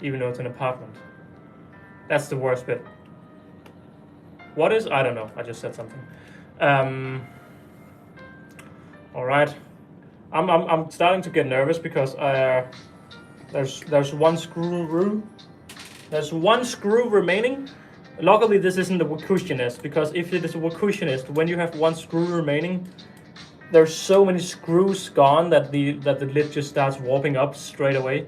even though it's an apartment. That's the worst bit. What is? I don't know. I just said something. All right. I'm starting to get nervous because there's one screw. There's 1 screw remaining. Luckily, this isn't the WaKooshi nest, because if it is a WaKooshi nest, when you have 1 screw remaining, there's so many screws gone that the lid just starts warping up straight away.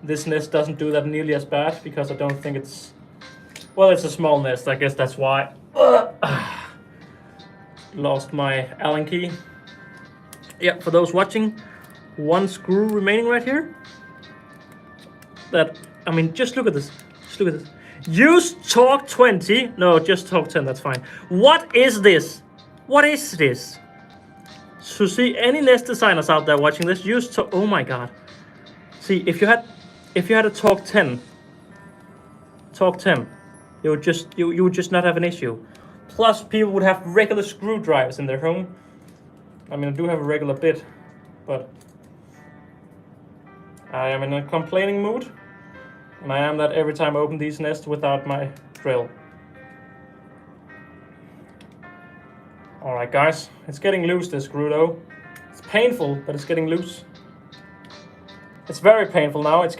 This nest doesn't do that nearly as bad, because I don't think it's... Well, it's a small nest, I guess that's why. Lost my Allen key. Yeah, for those watching, 1 screw remaining right here. That, I mean, just look at this. Just look at this. Use Talk 20. No, just Talk 10, that's fine. What is this? What is this? So see, any nest designers out there watching this, use Talk... Oh my god. See, if you had a Talk 10, you would just not have an issue. Plus, people would have regular screwdrivers in their home. I mean, I do have a regular bit, but I am in a complaining mood, and I am that every time I open these nests without my drill. Alright guys, it's getting loose, this screw though. It's painful, but it's getting loose. It's very painful now. It's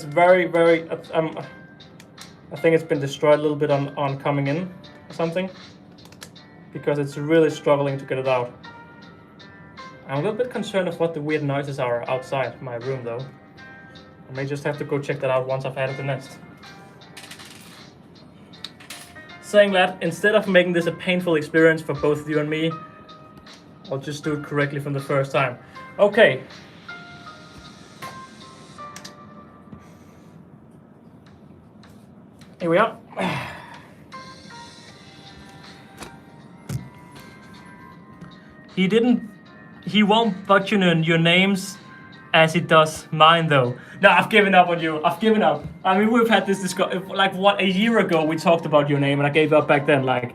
very, very... I think it's been destroyed a little bit on coming in or something, because it's really struggling to get it out. I'm a little bit concerned of what the weird noises are outside my room though. I may just have to go check that out once I've added the nest. Saying that, instead of making this a painful experience for both you and me, I'll just do it correctly from the first time. Okay. Here we are. He won't butcher your names as he does mine though. No, I've given up on you. I've given up. I mean, we've had this discussion, like what, a year ago we talked about your name and I gave up back then. Like,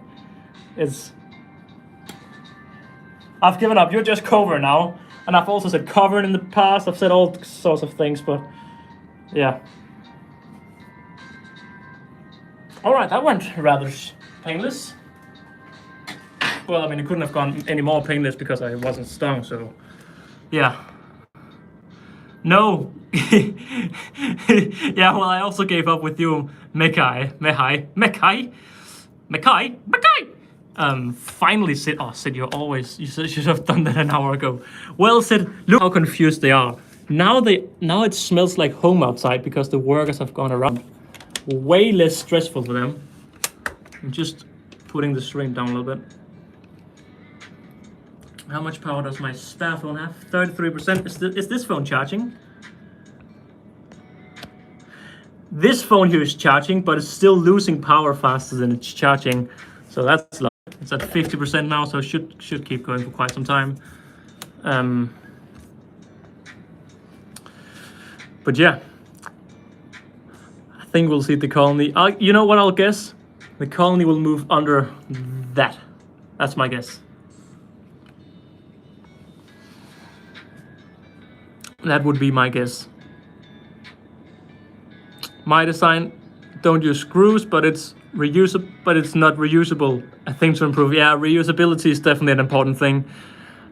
I've given up. You're just Cover now. And I've also said Cover in the past. I've said all sorts of things, but yeah. Alright, that went rather painless. Well, I mean, it couldn't have gone any more painless because I wasn't stung, so yeah. No. Yeah, well, I also gave up with you, Mekai. Finally, Sid. Oh, Sid, you should have done that an hour ago. Well, Sid, look how confused they are. Now it smells like home outside because the workers have gone around. Way less stressful for them. I'm just putting the stream down a little bit. How much power does my spare phone have? 33%. Is this phone charging? This phone here is charging, but it's still losing power faster than it's charging. So that's low. It's at 50% now, so it should keep going for quite some time. But yeah, I think we'll see the colony. You know what I'll guess? The colony will move under that. That's my guess. That would be my guess. My design, don't use screws, but it's reusable, but it's not reusable. A thing to improve. Yeah, reusability is definitely an important thing.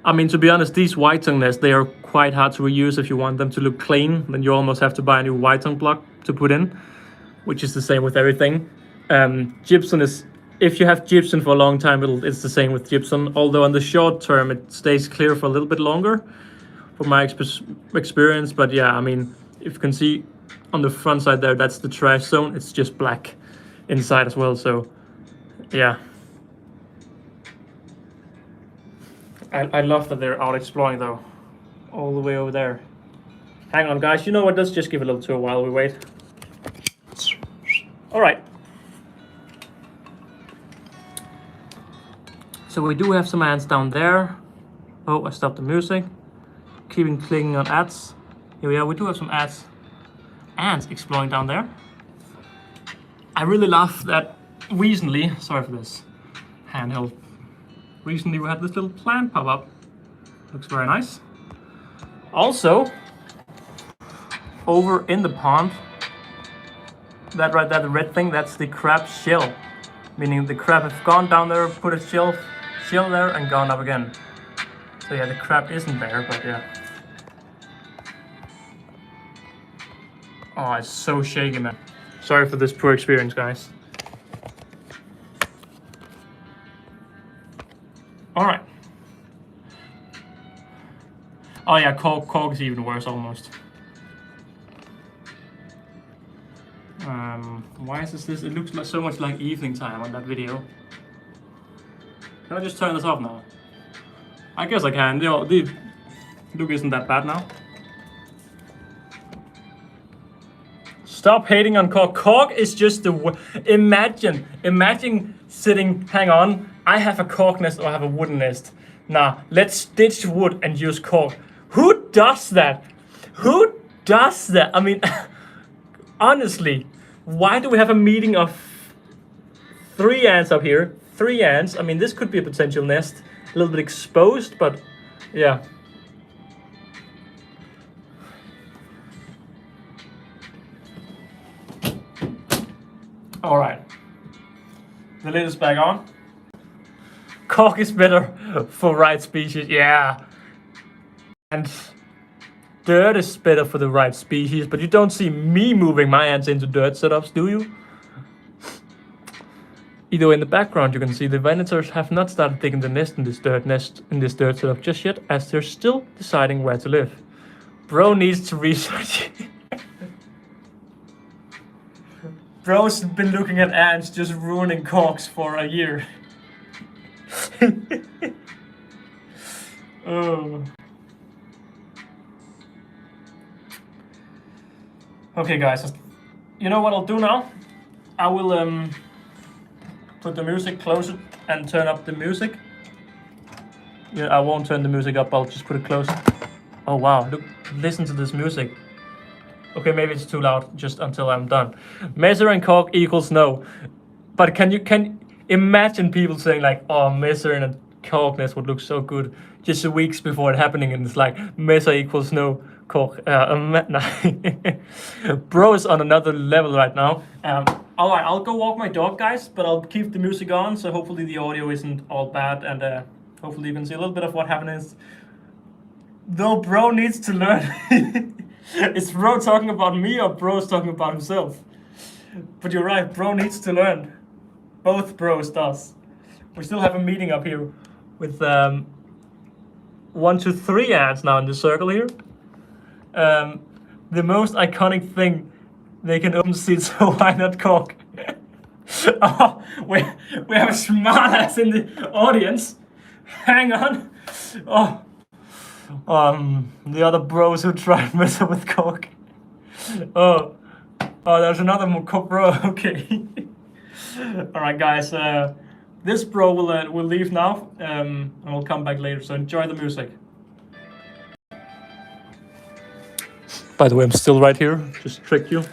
I mean, to be honest, these white tongue nests, they are quite hard to reuse if you want them to look clean. Then you almost have to buy a new white tongue block to put in, which is the same with everything. Gypsum is, if you have gypsum for a long time, it's the same with gypsum. Although on the short term, it stays clear for a little bit longer, from my experience. But yeah, I mean, if you can see on the front side there, that's the trash zone. It's just black inside as well. So yeah, I love that they're out exploring though, all the way over there. Hang on, guys. You know what? Let's just give it a little tour while we wait. All right. So we do have some ants down there. Oh, I stopped the music. Keeping clicking on ads. Here we are. We do have some ants exploring down there. I really love that recently. Sorry for this handheld. Recently we had this little plant pop up. Looks very nice. Also, over in the pond, that right there, the red thing, that's the crab shell. Meaning the crab has gone down there, put its shell there and gone up again. So yeah, the crab isn't there, but yeah. Oh, it's so shaky, man. Sorry for this poor experience, guys. Alright. Oh yeah, cork is even worse almost. Why is this? It looks like so much like evening time on that video. Can I just turn this off now? I guess I can. The look isn't that bad now. Stop hating on cork. Cork is just the imagine sitting. Hang on. I have a cork nest or I have a wooden nest. Nah, let's ditch wood and use cork. Who does that? Who does that? I mean, honestly, why do we have a meeting of 3 ants up here? 3 ants. I mean, this could be a potential nest. A little bit exposed, but yeah. All right. The lid is back on. Cork is better for right species, yeah. And dirt is better for the right species, but you don't see me moving my ants into dirt setups, do you? Either in the background you can see the villagers have not started digging the nest in this dirt setup just yet, as they're still deciding where to live. Bro needs to research. Bro's been looking at ants just ruining corks for a year. Oh. Okay, guys. You know what I'll do now? I will put the music, close it, and turn up the music. Yeah, I won't turn the music up. I'll just put it close. Oh wow! Look, listen to this music. Okay, maybe it's too loud. Just until I'm done. Messer and cork equals no. But can you imagine people saying like, "Oh, messer and a cork nest would look so good," just weeks before it happening, and it's like messer equals no cork. Bro is on another level right now. All right, I'll go walk my dog, guys, but I'll keep the music on, so hopefully the audio isn't all bad, and hopefully you can see a little bit of what happens. Though bro needs to learn. Is bro talking about me or bro's talking about himself? But you're right, bro needs to learn. Both bros does. We still have a meeting up here with 1, 2, 3 ants now in the circle here. The most iconic thing, they can open seats, so why not cork? Oh, we have a smart ass in the audience. Hang on. Oh. The other bros who tried messing with cork. Oh, there's another bro. Okay. All right, guys. This bro will leave now, and we'll come back later. So enjoy the music. By the way, I'm still right here. Just tricked you.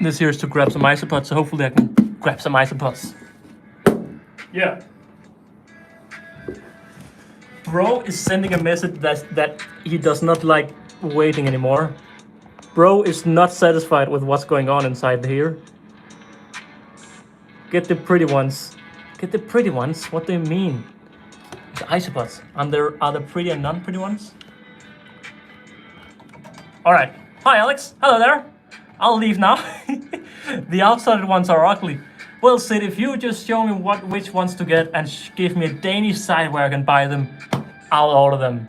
This here is to grab some isopods. So hopefully I can grab some isopods. Yeah. Bro is sending a message that he does not like waiting anymore. Bro is not satisfied with what's going on inside here. Get the pretty ones. Get the pretty ones? What do you mean? The isopods. Are there pretty and non-pretty ones? Alright. Hi Alex. Hello there. I'll leave now. The outside ones are ugly. Well, Sid, if you just show me which ones to get and give me a Danish site where I can buy them, I'll order them.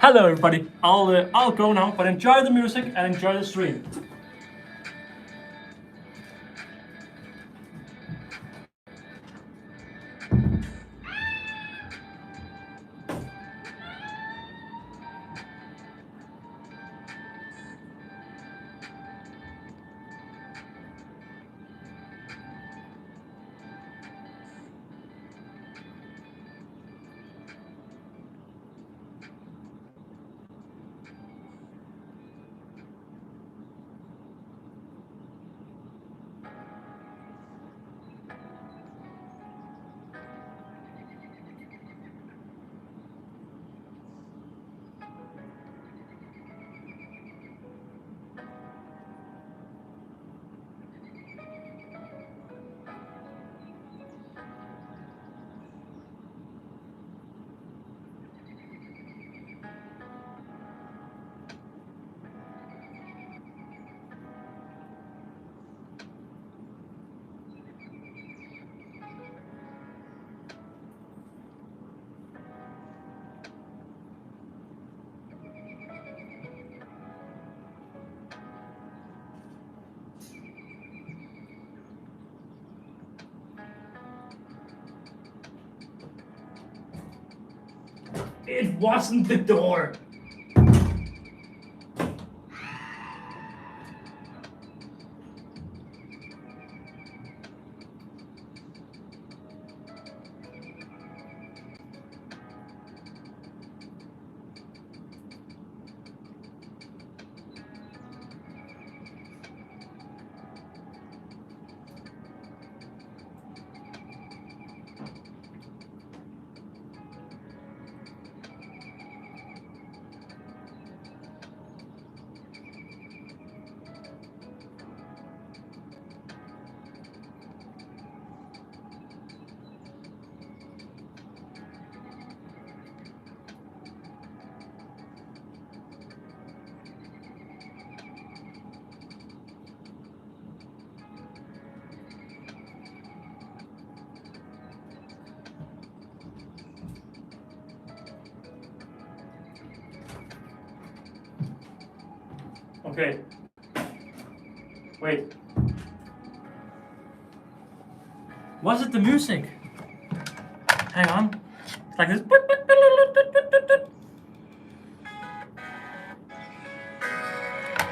Hello, everybody. I'll go now, but enjoy the music and enjoy the stream. It wasn't the door. Okay. Wait. Was it the music? Hang on. It's like this.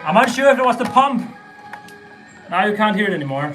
I'm not sure if it was the pump. Now you can't hear it anymore.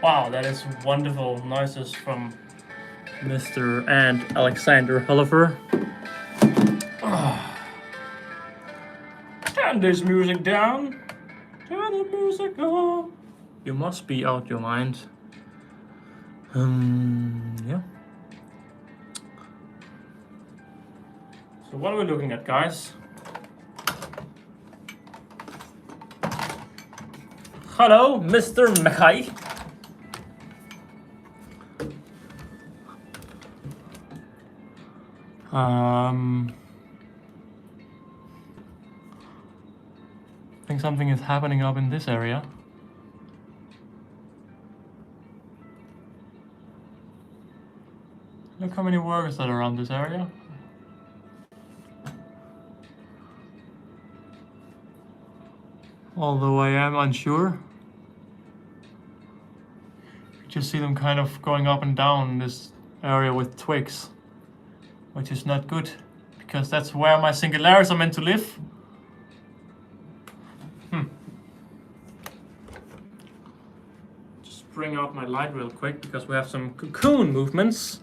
Wow, that is wonderful noises from Mr. and Alexander Hollifer. Turn this music down. Turn the music on. You must be out your mind. Yeah. So what are we looking at, guys? Hello, Mr. Mackay. I think something is happening up in this area. Look how many workers that are around this area. Although I am unsure. You just see them kind of going up and down this area with twigs, which is not good, because that's where my singularities are meant to live. Just bring out my light real quick, because we have some cocoon movements.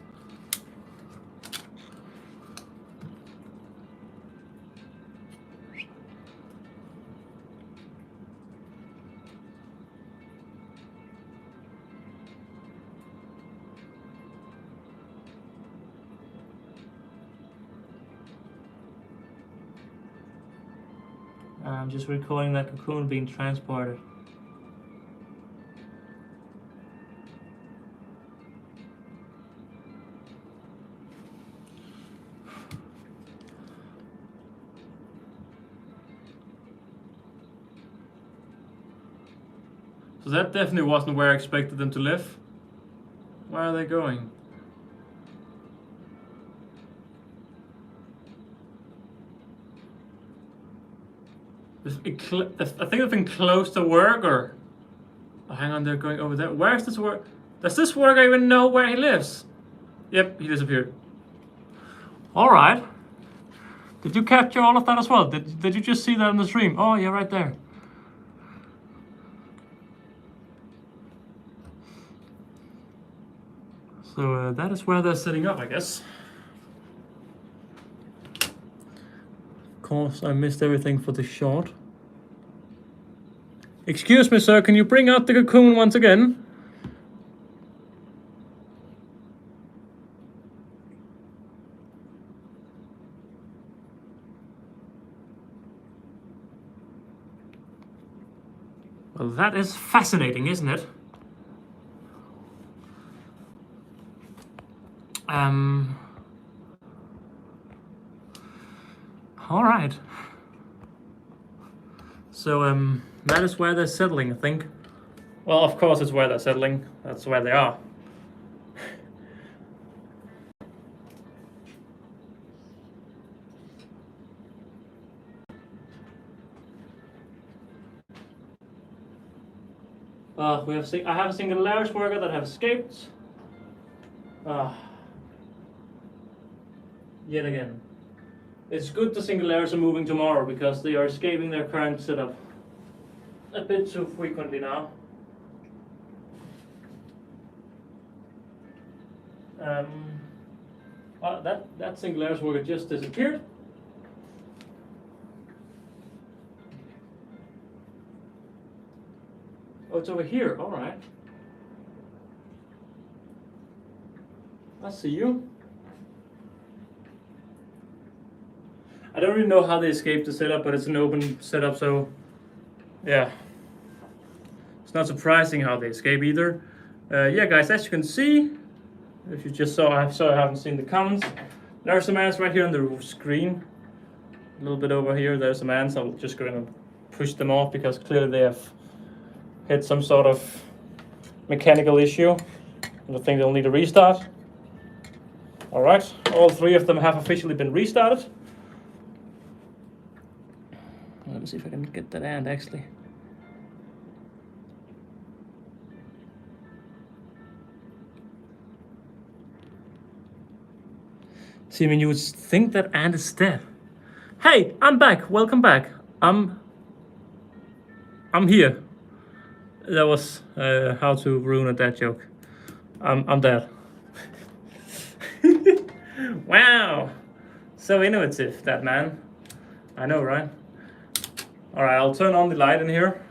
I'm just recalling that cocoon being transported. So that definitely wasn't where I expected them to live. Where are they going? I think they've been close to work, or... Oh, hang on, they're going over there. Where's this work? Does this worker even know where he lives? Yep, he disappeared. Alright. Did you capture all of that as well? Did you just see that in the stream? Oh, yeah, right there. So that is where they're setting up, I guess. Of course, I missed everything for the shot. Excuse me, sir, can you bring out the cocoon once again? Well, that is fascinating, isn't it? All right. So, that is where they're settling, I think. Well, of course it's where they're settling. That's where they are. I have a singularities worker that have escaped. Yet again. It's good the singularities are moving tomorrow, because they are escaping their current setup a bit too frequently now. That singularities worker just disappeared. Oh, it's over here. All right. I see you. I don't really know how they escaped the setup, but it's an open setup, so yeah. It's not surprising how they escape either. Yeah, guys, as you can see, if you just saw, I haven't seen the comments. There are some ants right here on the screen. A little bit over here, there's some ants. I'm just going to push them off, because clearly they have hit some sort of mechanical issue. And I think they'll need a restart. All right, all three of them have officially been restarted. Let me see if I can get that ant actually. See, I mean, you would think that ant is dead. Hey, I'm back. Welcome back. I'm here. That was how to ruin a dad joke. I'm dead. Wow, so innovative, that man. I know, right? All right, I'll turn on the light in here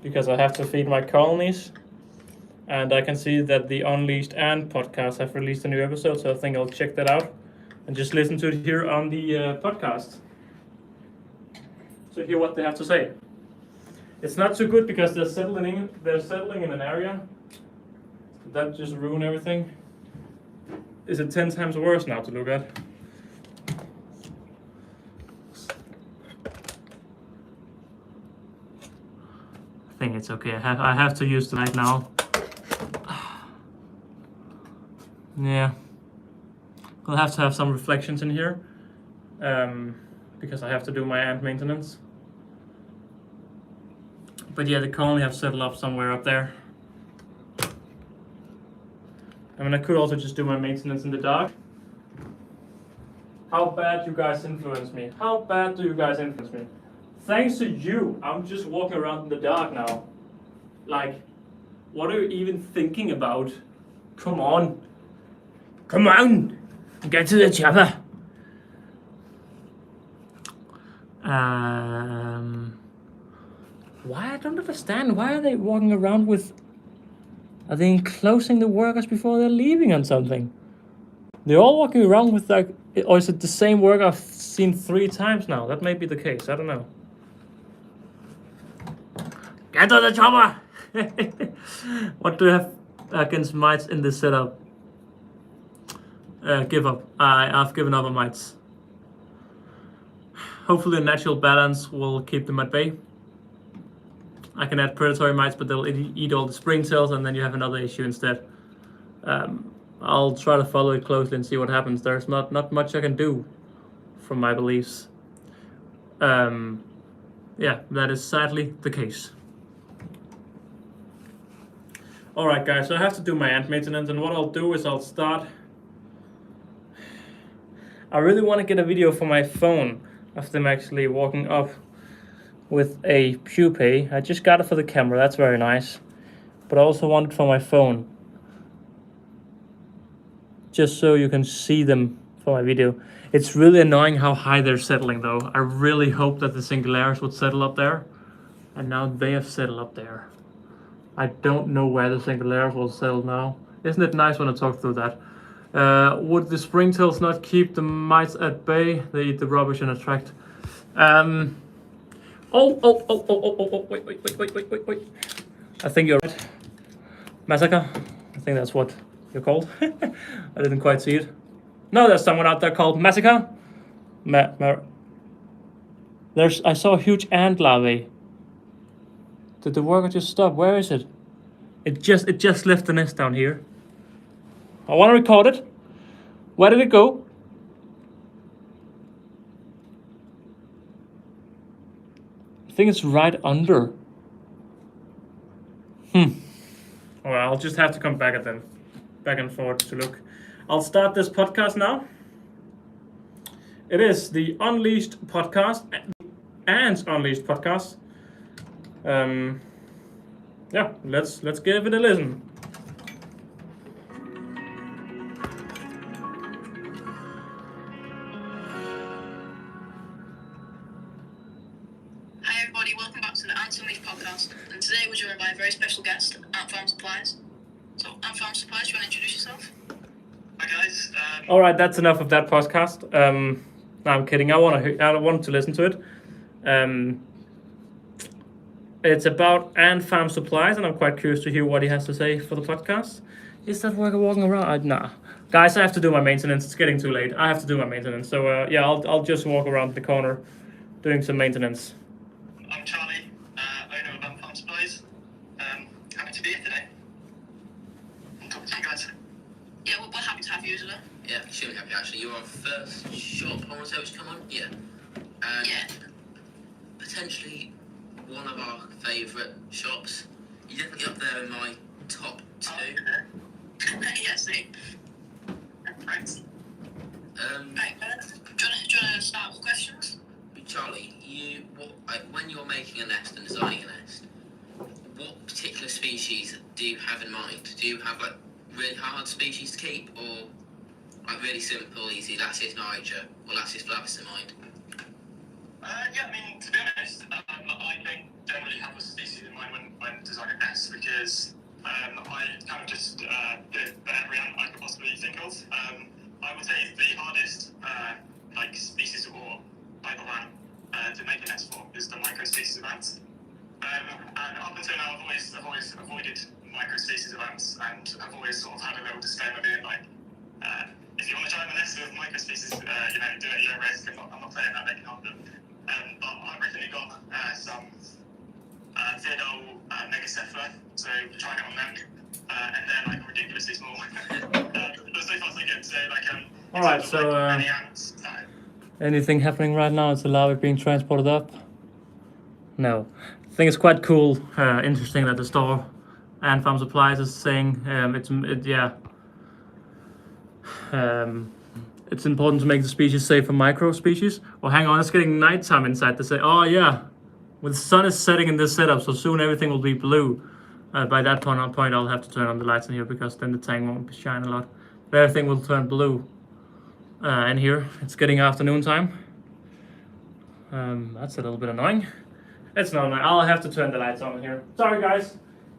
because I have to feed my colonies. And I can see that the Unleashed and podcast have released a new episode, so I think I'll check that out and just listen to it here on the podcast to hear what they have to say. It's not too good because they're settling in an area that just ruined everything. Is it 10 times worse now to look at? I think it's okay. I have to use the light now. Yeah, I'll have to have some reflections in here because I have to do my ant maintenance. But yeah, the colony have settled up somewhere up there. I mean, I could also just do my maintenance in the dark. How bad you guys influence me? How bad do you guys influence me? Thanks to you, I'm just walking around in the dark now. Like, what are you even thinking about? Come on. Come on! Get to the chopper! Why? I don't understand. Why are they walking around with... Are they enclosing the workers before they're leaving on something? They're all walking around with like... Or is it the same worker I've seen 3 times now? That may be the case. I don't know. Get to the chopper! What do you have against mites in this setup? Give up. I've given up on mites. Hopefully a natural balance will keep them at bay. I can add predatory mites, but they'll eat all the spring cells, and then you have another issue instead. I'll try to follow it closely and see what happens. There's not much I can do from my beliefs. Yeah, that is sadly the case. Alright guys, so I have to do my ant maintenance, and what I'll do is I'll start... I really want to get a video for my phone of them actually walking up with a pupae. I just got it for the camera, that's very nice. But I also want it for my phone. Just so you can see them for my video. It's really annoying how high they're settling though. I really hope that the Singularis would settle up there. And now they have settled up there. I don't know where the Singularis will settle now. Isn't it nice when I talk through that? Would the springtails not keep the mites at bay? They eat the rubbish and attract. Wait. I think you're right. Massacre? I think that's what you're called. I didn't quite see it. No, there's someone out there called Massacre. I saw a huge ant larvae. Did the worker just stop? Where is it? It just left the nest down here. I want to record it. Where did it go? I think it's right under. Well, I'll just have to come back at them. Back and forth to look. I'll start this podcast now. It is the Unleashed podcast. And Unleashed podcast. Yeah, let's give it a listen. Hi everybody, welcome back to the Unleashed podcast. And today we're joined by a very special guest, Ant Farm Supplies. So, Ant Farm Supplies, do you want to introduce yourself? Hi guys. All right, that's enough of that podcast. No, I'm kidding. I want to listen to it. It's about Ant Farm Supplies, and I'm quite curious to hear what he has to say for the podcast. Is that worker walking around? Nah. Guys, I have to do my maintenance. It's getting too late. I have to do my maintenance. So, yeah, I'll just walk around the corner doing some maintenance. I'm Charlie, owner of Ant Farm Supplies. Happy to be here today. And talk to you guys. Yeah, we're happy to have you today. Yeah, extremely happy actually. You're our first shop I want to say which come on. Yeah. Yeah. Potentially one of our favourite shops. You're definitely up there in my top 2. Yeah, same. Thanks. Right, do you want to start with questions? Charlie, when you're making a nest and designing a nest, what particular species do you have in mind? Do you have like really hard species to keep, or like really simple, easy Lasius niger or Lasius flavus in mind? Yeah, I mean, to be honest, I don't generally have a species in mind when designing nests, because I kind of just do every ant I could possibly think of. I would say the hardest like species or type of ant to make a nest for is the microspecies of ants. And up until now, I've always avoided microspecies of ants, and I've always sort of had a little disclaimer being like, if you want to try the nest with microspecies, do it at your own risk. I'm not saying that they can harm them. But I've recently got some Theodol Megacephala, so trying it on them, and they're like ridiculously small. But so far so good. So like Alright, so any ants. anything happening right now? Is the larvae being transported up? No. I think it's quite cool, interesting that the store Ant Farm Supplies is saying it's important to make the species safe for micro species. Well, hang on, it's getting nighttime inside. They say, oh yeah, well, the sun is setting in this setup, so soon everything will be blue. By that point, I'll have to turn on the lights in here, because then the tank won't shine a lot. But everything will turn blue in here. It's getting afternoon time. That's a little bit annoying. It's not annoying. I'll have to turn the lights on here. Sorry guys,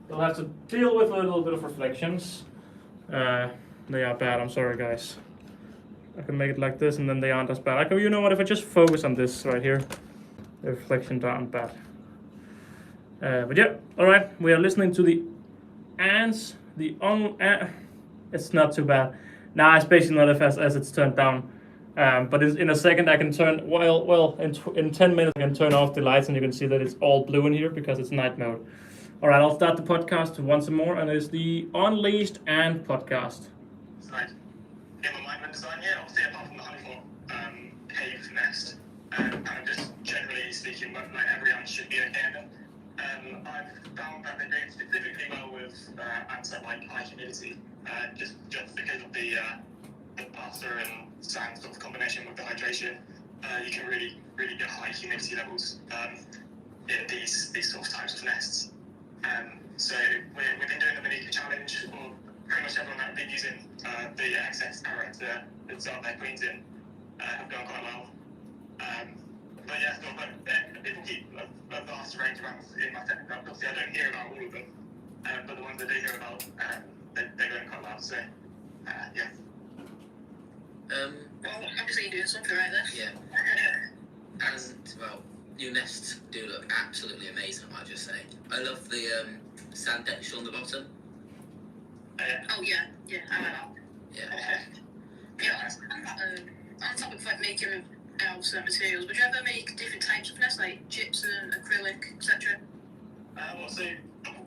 you'll have to deal with a little bit of reflections. They are bad, I'm sorry guys. I can make it like this and then they aren't as bad. You know what, if I just focus on this right here, the reflections aren't bad. But yeah, alright, we are listening to the ants, it's not too bad. Nah, it's basically not as it's turned down. But in a second I can turn, in 10 minutes I can turn off the lights and you can see that it's all blue in here because it's night mode. Alright, I'll start the podcast once more, and it's the Unleashed Ant podcast. Right. In my mind when designing it, obviously apart from the honeypot cave nest, and just generally speaking, like every ant should be okay in them. I've found that they do specifically well with ants that like high humidity, just because of the plaster and sand sort of combination with the hydration. You can really get high humidity levels in these sort of types of nests. So we've been doing the Manika challenge, or pretty much everyone that have been using the excess carrot to start their queens in have gone quite well. But yeah, so, people keep a vast range of ants in my technique. Obviously, I don't hear about all of them, but the ones I do hear about, they're going quite well. So yeah. Well, obviously you're doing something right there. Yeah. And well, your nests do look absolutely amazing, I might just say. I love the sand texture on the bottom. Oh yeah, I like that. Yeah. On topic of like making out certain materials, would you ever make different types of nests, like gypsum, acrylic, etc.? Well, so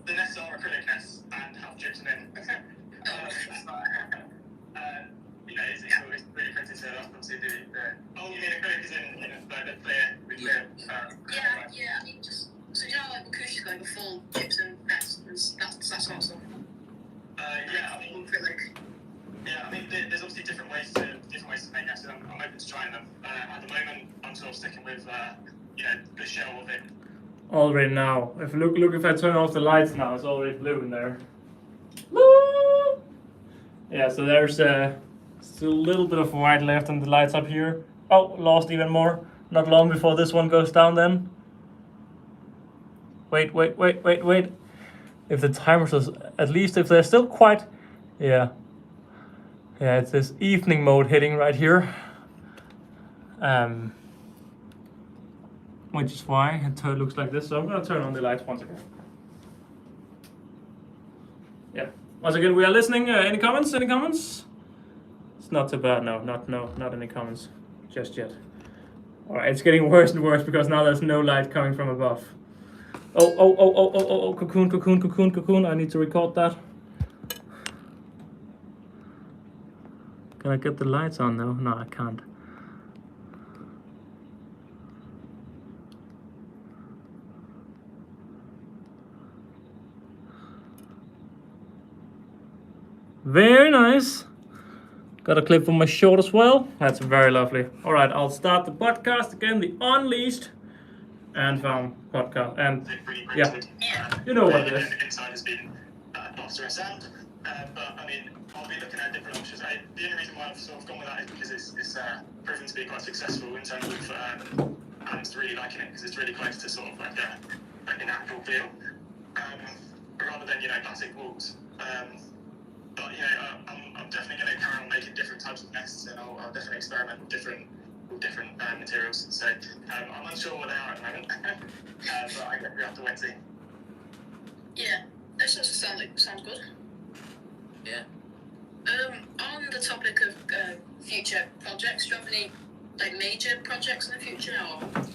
the nests are acrylic nests and have gypsum in. Okay. It's really printed, so that's obviously the you mean acrylic is in the clear? Yeah, I mean, just, so you know, like WaKooshi's got like a full gypsum nest, that sort of stuff. Yeah, I mean, acrylic. Yeah, I mean, there's obviously different ways to make nests, and I'm open to trying them. At the moment, I'm sort of sticking with, the shell of it. Already now. If I turn off the lights now, it's already blue in there. Woo! Yeah, so there's still a little bit of white left in the lights up here. Oh, lost even more. Not long before this one goes down then. Wait. If the timers is, at least if they're still quite, yeah, it's this evening mode hitting right here. Which is why it looks like this. So I'm gonna turn on the lights once again. Yeah. Once again, we are listening. Any comments? It's not too bad. No, not any comments just yet. All right, it's getting worse and worse because now there's no light coming from above. Oh, cocoon. I need to record that. Can I get the lights on though? No, I can't. Very nice. Got a clip from my short as well. That's very lovely. All right, I'll start the podcast again. The Unleashed and Farm podcast. And really yeah, printed. you know what it is. The inside has been plaster and sand. But I mean, I'll be looking at different options. The only reason why I've sort of gone with that is because it's proven to be quite successful in terms of ants really liking it, because it's really close to sort of like a natural feel, rather than plastic walls. But I'm definitely going to carry on making different types of nests, and I'll definitely experiment with different materials. So I'm unsure what they are at the moment, but I guess we have to wait and see. Yeah, that sounds good. Yeah. On the topic of future projects, do you have any major projects in the future, or I've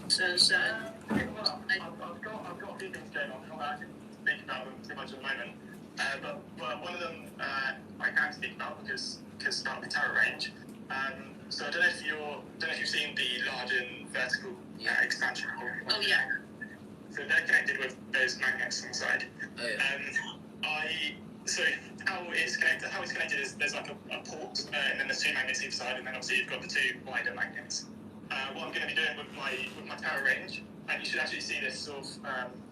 got a few things going on. I'm not actually speak about them too much at the moment, but one of them I can speak about because it's about the Terra range. So I don't know if you've seen the large and vertical expansion. Oh yeah. So they're connected with those magnets on the side. Oh, yeah. So how it's connected is there's like a port, and then there's two magnets either side, and then obviously you've got the two wider magnets. What I'm going to be doing with my Terra range, and you should actually see this sort of,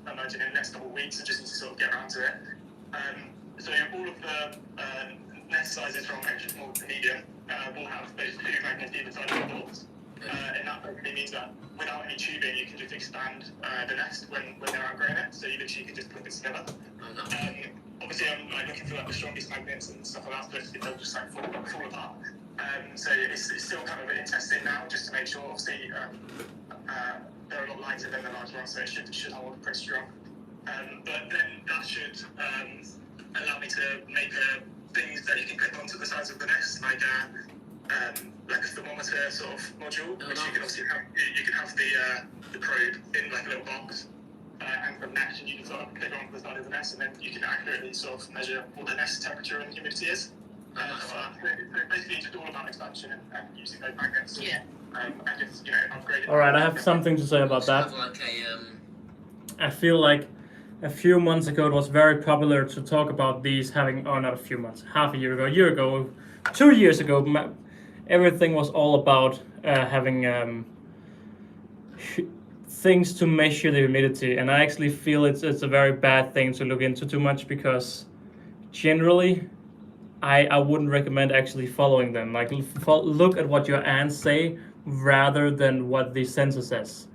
I imagine in the next couple of weeks, I just need to sort of get around to it. So all of the nest sizes from extra small to medium will have those two magnets either side of the ports. And that basically means that without any tubing, you can just expand the nest when they're outgrowing it. So you literally can just clip it together. Obviously, I'm looking for the strongest magnets and stuff like that, so they'll just fall apart. So it's still kind of a bit testing now, just to make sure. Obviously, they're a lot lighter than the large ones, so it should hold pretty strong. But then that should allow me to make things that you can clip onto the sides of the nest, like a thermometer sort of module, which you can obviously have. You can have the probe in like a little box, and from that you can sort of clip onto the side of the nest, and then you can accurately sort of measure what the nest temperature and humidity is. So basically, it's just all about expansion and using those magnets. Yeah. And just upgrade it. All right, I have something to say about that. Have like I feel like a few months ago it was very popular to talk about these having, not a few months, half a year ago, 2 years ago, everything was all about having things to measure the humidity, and I actually feel it's a very bad thing to look into too much, because generally I wouldn't recommend actually following them. Like, look at what your ants say rather than what the sensor says.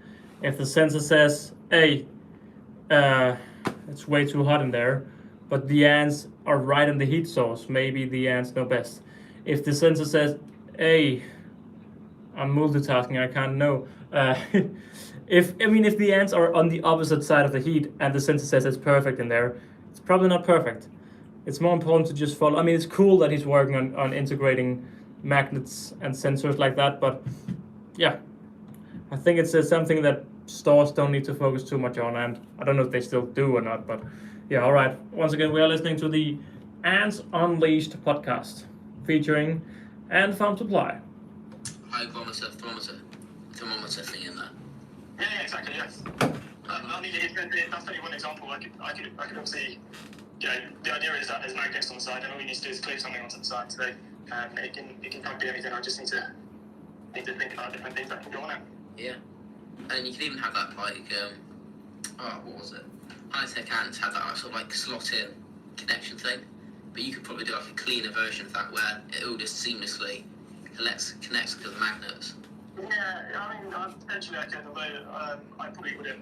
If the sensor says, hey, it's way too hot in there, but the ants are right in the heat source, maybe the ants know best. If the sensor says, hey, I'm multitasking, I can't know. If the ants are on the opposite side of the heat and the sensor says it's perfect in there, it's probably not perfect. It's more important to just follow. I mean, it's cool that he's working on integrating magnets and sensors like that, but yeah, I think it's something that stores don't need to focus too much on, and I don't know if they still do or not, but yeah, all right. Once again, we are listening to the Ants Unleashed podcast featuring Ant Farm Supply. hygrometer, thermometer thing in there. Yeah, exactly. Yes. I mean, that's only one example. I could obviously. The idea is that there's magnets on the side, and all you need to do is clip something onto the side. So it can kind of be anything. I just need to think about different things that can go on it. Yeah. And you can even have that like what was it? High-tech ants had that sort of like slot-in connection thing, but you could probably do like a cleaner version of that where it all just seamlessly connects to the magnets. Yeah, I mean, potentially I could, although I probably wouldn't,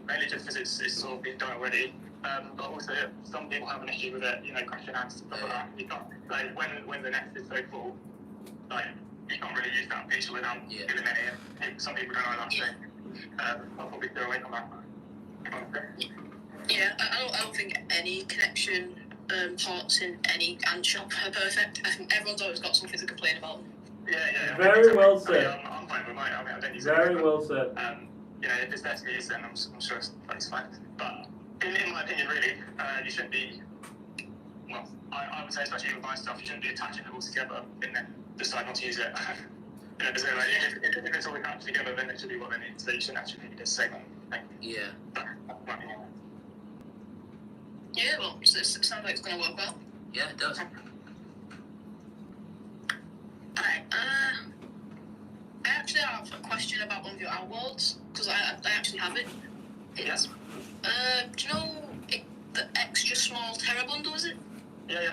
mainly just because it's sort of been done already. But also, some people have an issue with it, crashing ants and stuff like that. You can't, like, when the nest is so full, like, you can't really use that feature without eliminating it. Some people don't like that, so I'll probably go away from that. Yeah, I don't think any connection parts in any ant shop are perfect. I think everyone's always got something to complain about. Yeah. Very well said. I'm fine with mine. I mean, I don't use it. Very well said. If it's there to be used, then I'm sure it's fine. But in my opinion, really, you shouldn't be. Well, I would say, especially with my stuff, you shouldn't be attaching them all together and then decide not to use it. Because if it's all attached together, then it should be what they need. So you shouldn't actually need this segment thing. Yeah. Yeah, well, it sounds like it's going to work well. Yeah, it does. Alright, I actually have a question about one of your outworlds. because I actually have it. It's, do you know the extra small Terra bundle, is it? Yeah.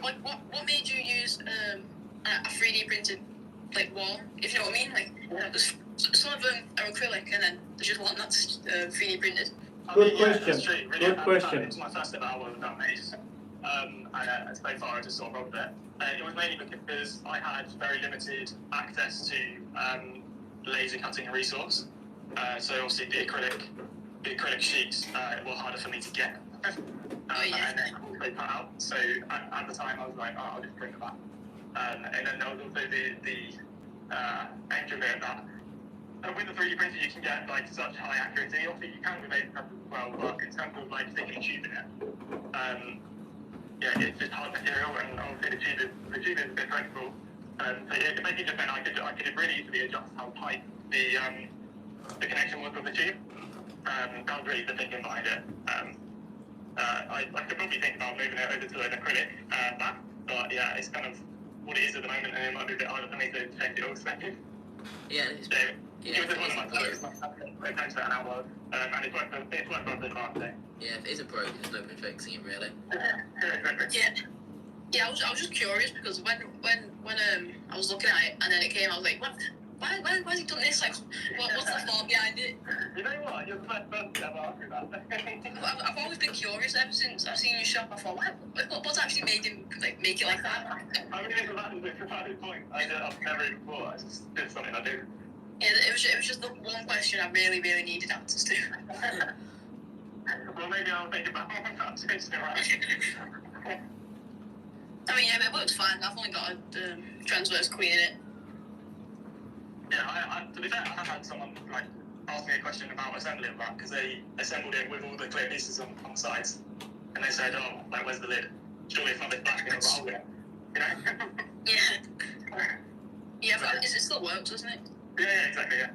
Like, what made you use a 3D printed like wall? If you know what I mean, like some of them are acrylic, and then there's just one that's 3D printed. Good Yeah, question. that's true. Really, Good question. It's my first ever album that made. And so far I just sort of rolled with it. It was mainly because I had very limited access to laser cutting resource. So obviously the acrylic sheets were harder for me to get. And then also cut out. So at the time I was like, I'll just print that. And then there was also the danger of it that with the 3D printer you can get like such high accuracy. Obviously you can with laser cutters as well, but in terms of like sticking a tube in it, yeah, it's just hard material, and obviously the tube is a bit flexible. So it basically just meant I could really easily adjust how tight the connection was with the tube. That was really the thinking behind it. I could probably think about moving it over to an acrylic back, but yeah, it's kind of what it is at the moment, and it might be a bit harder for me to change it all. Yeah, it's So it was just one of my thoughts. It takes about an hour, and it's worked for the last day. yeah, if it isn't broken, there's no point fixing it really. Yeah, I was just curious because when I was looking at it and then it came, I was like, what? Why has he done this? Like, what's the thought behind it? You know what? You're the first person to ever ask me that. I've always been curious ever since I've seen your shop. I thought, what's actually made him like make it like that? I mean, it's a valid point. I've never even thought. It's just something I do. Yeah, it was just the one question I really needed answers to. Well, maybe I'll think about changing it around. I mean, yeah, it works fine. I've only got a transverse queen in it. Yeah, to be fair, I have had someone like ask me a question about assembling that because they assembled it with all the clear pieces on the sides, and they said, "Oh, like where's the lid? Surely it's not this black and roll it." You know? Yeah, but it still works, doesn't it? Yeah, exactly. Yeah.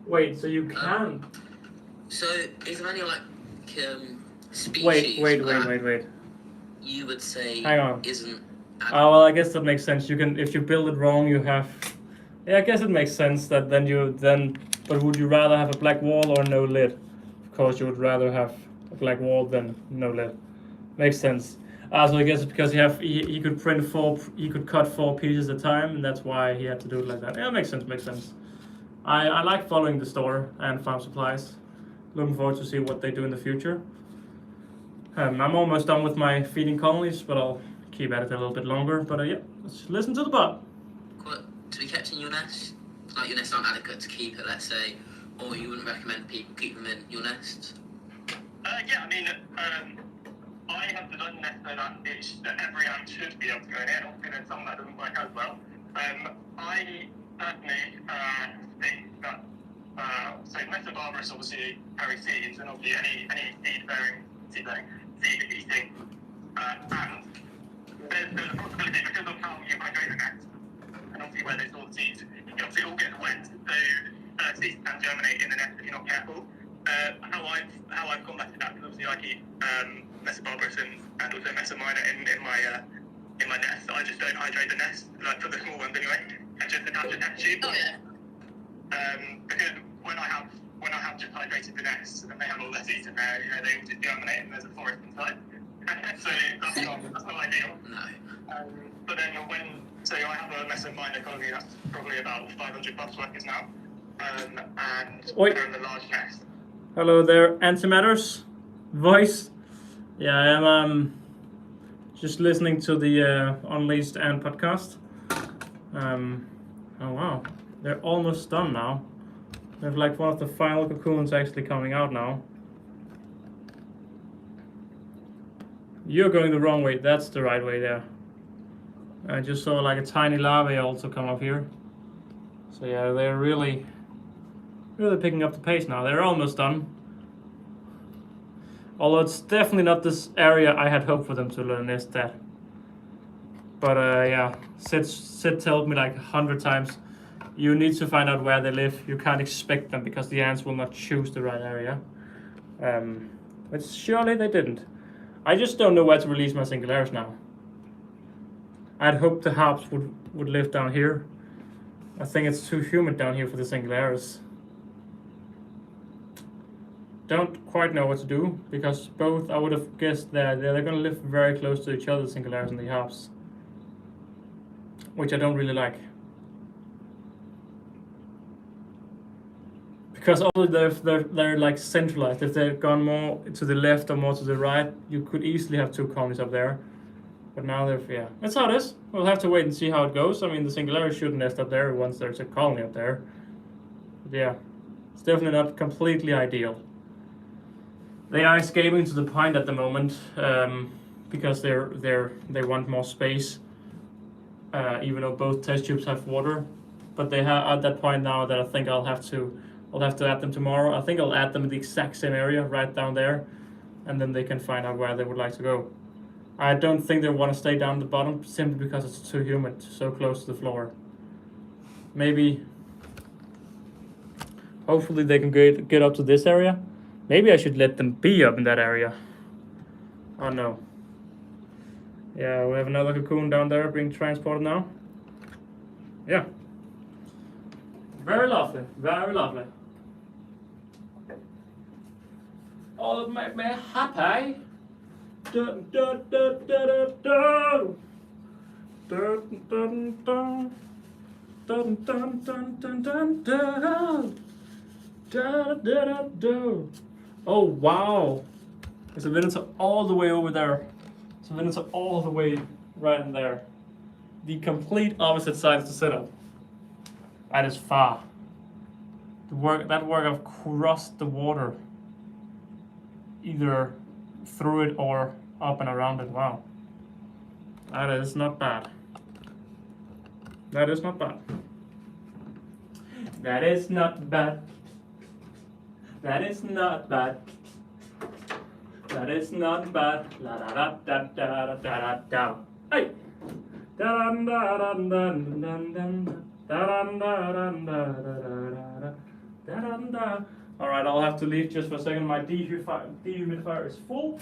Wait, so you can? So is there any like species Wait. you would say Hang on. isn't? Oh well, I guess that makes sense. You can, if you build it wrong, you have. Yeah, I guess it makes sense that But would you rather have a black wall or no lid? Of course, you would rather have a black wall than no lid. Makes sense. So I guess it's because he could print he could cut 4 pieces at a time, and that's why he had to do it like that. Yeah, makes sense. I like following the store and farm supplies. Looking forward to see what they do in the future. I'm almost done with my feeding colonies, but I'll keep at it a little bit longer. But yeah, let's listen to the bot. To be kept in your nest, like your nest aren't adequate to keep it, let's say, or you wouldn't recommend people keep them in your nest? Yeah, I mean, I have designed the nest so that every ant should be able to go in. Obviously, there's some that doesn't work as well. I personally think that so Metabarbarus obviously carry seeds, and obviously any seed-eating ant. There's a possibility because of how you hydrate the nest, and obviously where they store the seeds, it obviously all gets wet, so seeds can germinate in the nest if you're not careful. How I've combated that, because obviously I keep Metabarbarus and also Mesamina in my nest. I just don't hydrate the nest, like for the small ones anyway, and just attach a test tube. Oh yeah. Because when I have just hydrated the nest and they have all their seeds in there, you know, they all just germinate and there's a forest inside. So that's not ideal. No. But then I have a Mesamina colony that's probably about 500 plus workers now, and they're in the large nest. Hello there, Antimatters voice. Yeah, I am just listening to the Unleashed Ant podcast. Oh wow, they're almost done now. They have like one of the final cocoons actually coming out now. You're going the wrong way, that's the right way there. I just saw like a tiny larvae also come up here. So yeah, they're really picking up the pace now. They're almost done. Although it's definitely not this area I had hoped for them to learn nest at. But yeah, Sid told me like 100 times, you need to find out where they live. You can't expect them because the ants will not choose the right area. But surely they didn't. I just don't know where to release my singularis now. I'd hoped the harps would live down here. I think it's too humid down here for the singularis. don't quite know what to do, because both, I would have guessed that they're going to live very close to each other, Singularis and the Harps, which I don't really like. Because although they're like centralized, if they'd gone more to the left or more to the right, you could easily have two colonies up there. But now yeah, that's how it is. We'll have to wait and see how it goes. I mean, the Singularis should nest up there once there's a colony up there. But yeah, it's definitely not completely ideal. They are escaping to the point at the moment, because they want more space, even though both test tubes have water. But they are at that point now that I think I'll have to add them tomorrow. I think I'll add them in the exact same area right down there, and then they can find out where they would like to go. I don't think they want to stay down the bottom simply because it's too humid, so close to the floor. Maybe, hopefully they can get up to this area. Maybe I should let them be up in that area. Oh no. Yeah, we have another cocoon down there being transported now. Yeah. Very lovely, very lovely. Oh, it make me happy. Dun, dun, dun, dun, dun, dun. Dun, dun, dun, dun, dun, dun, dun, dun. Da, da, da, da. Oh wow! There's a Venator all the way over there. There's a Venator all the way right in there. The complete opposite side of the setup. That is far. That work have crossed the water, either through it or up and around it. Wow. That is not bad. That is not bad. That is not bad. That is not bad. That is not bad. La da da da da da da da. Hey. Da da da da da da. All right, I'll have to leave just for a second. My dehumidifier is full.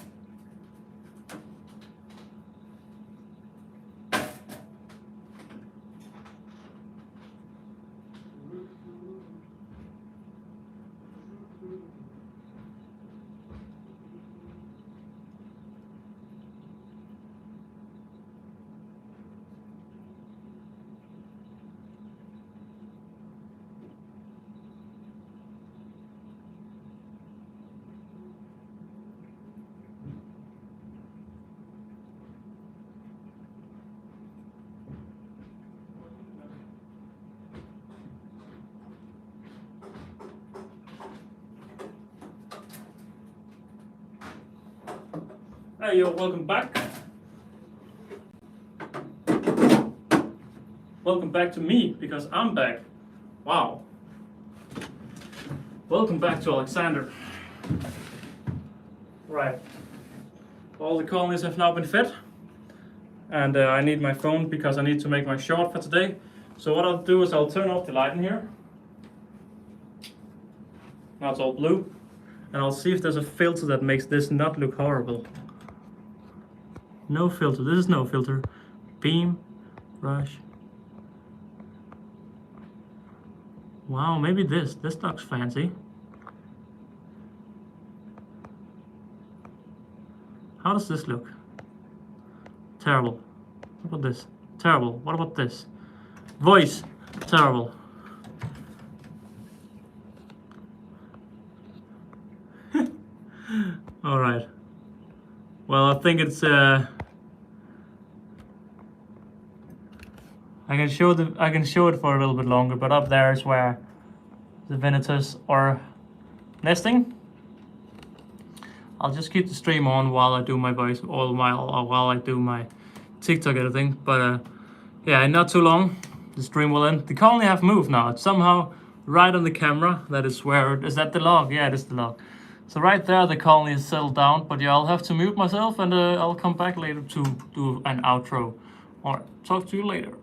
Hey, yo, welcome back. Welcome back to me, because I'm back. Wow. Welcome back to Alexander. Right. All the colonies have now been fed. And I need my phone because I need to make my short for today. So what I'll do is I'll turn off the light in here. Now it's all blue. And I'll see if there's a filter that makes this not look horrible. No filter. This is no filter. Beam. Brush. Wow, maybe this. This looks fancy. How does this look? Terrible. What about this? Terrible. What about this? Voice. Terrible. All right. Well, I think it's I can show it for a little bit longer, but up there is where the Venators are nesting. I'll just keep the stream on while I do my voice, or while I do my TikTok editing. But yeah, in not too long, the stream will end. The colony have moved now. It's somehow right on the camera. That is where, is that the log? Yeah, it is the log. So right there, the colony is settled down. But yeah, I'll have to mute myself, and I'll come back later to do an outro. All right, talk to you later.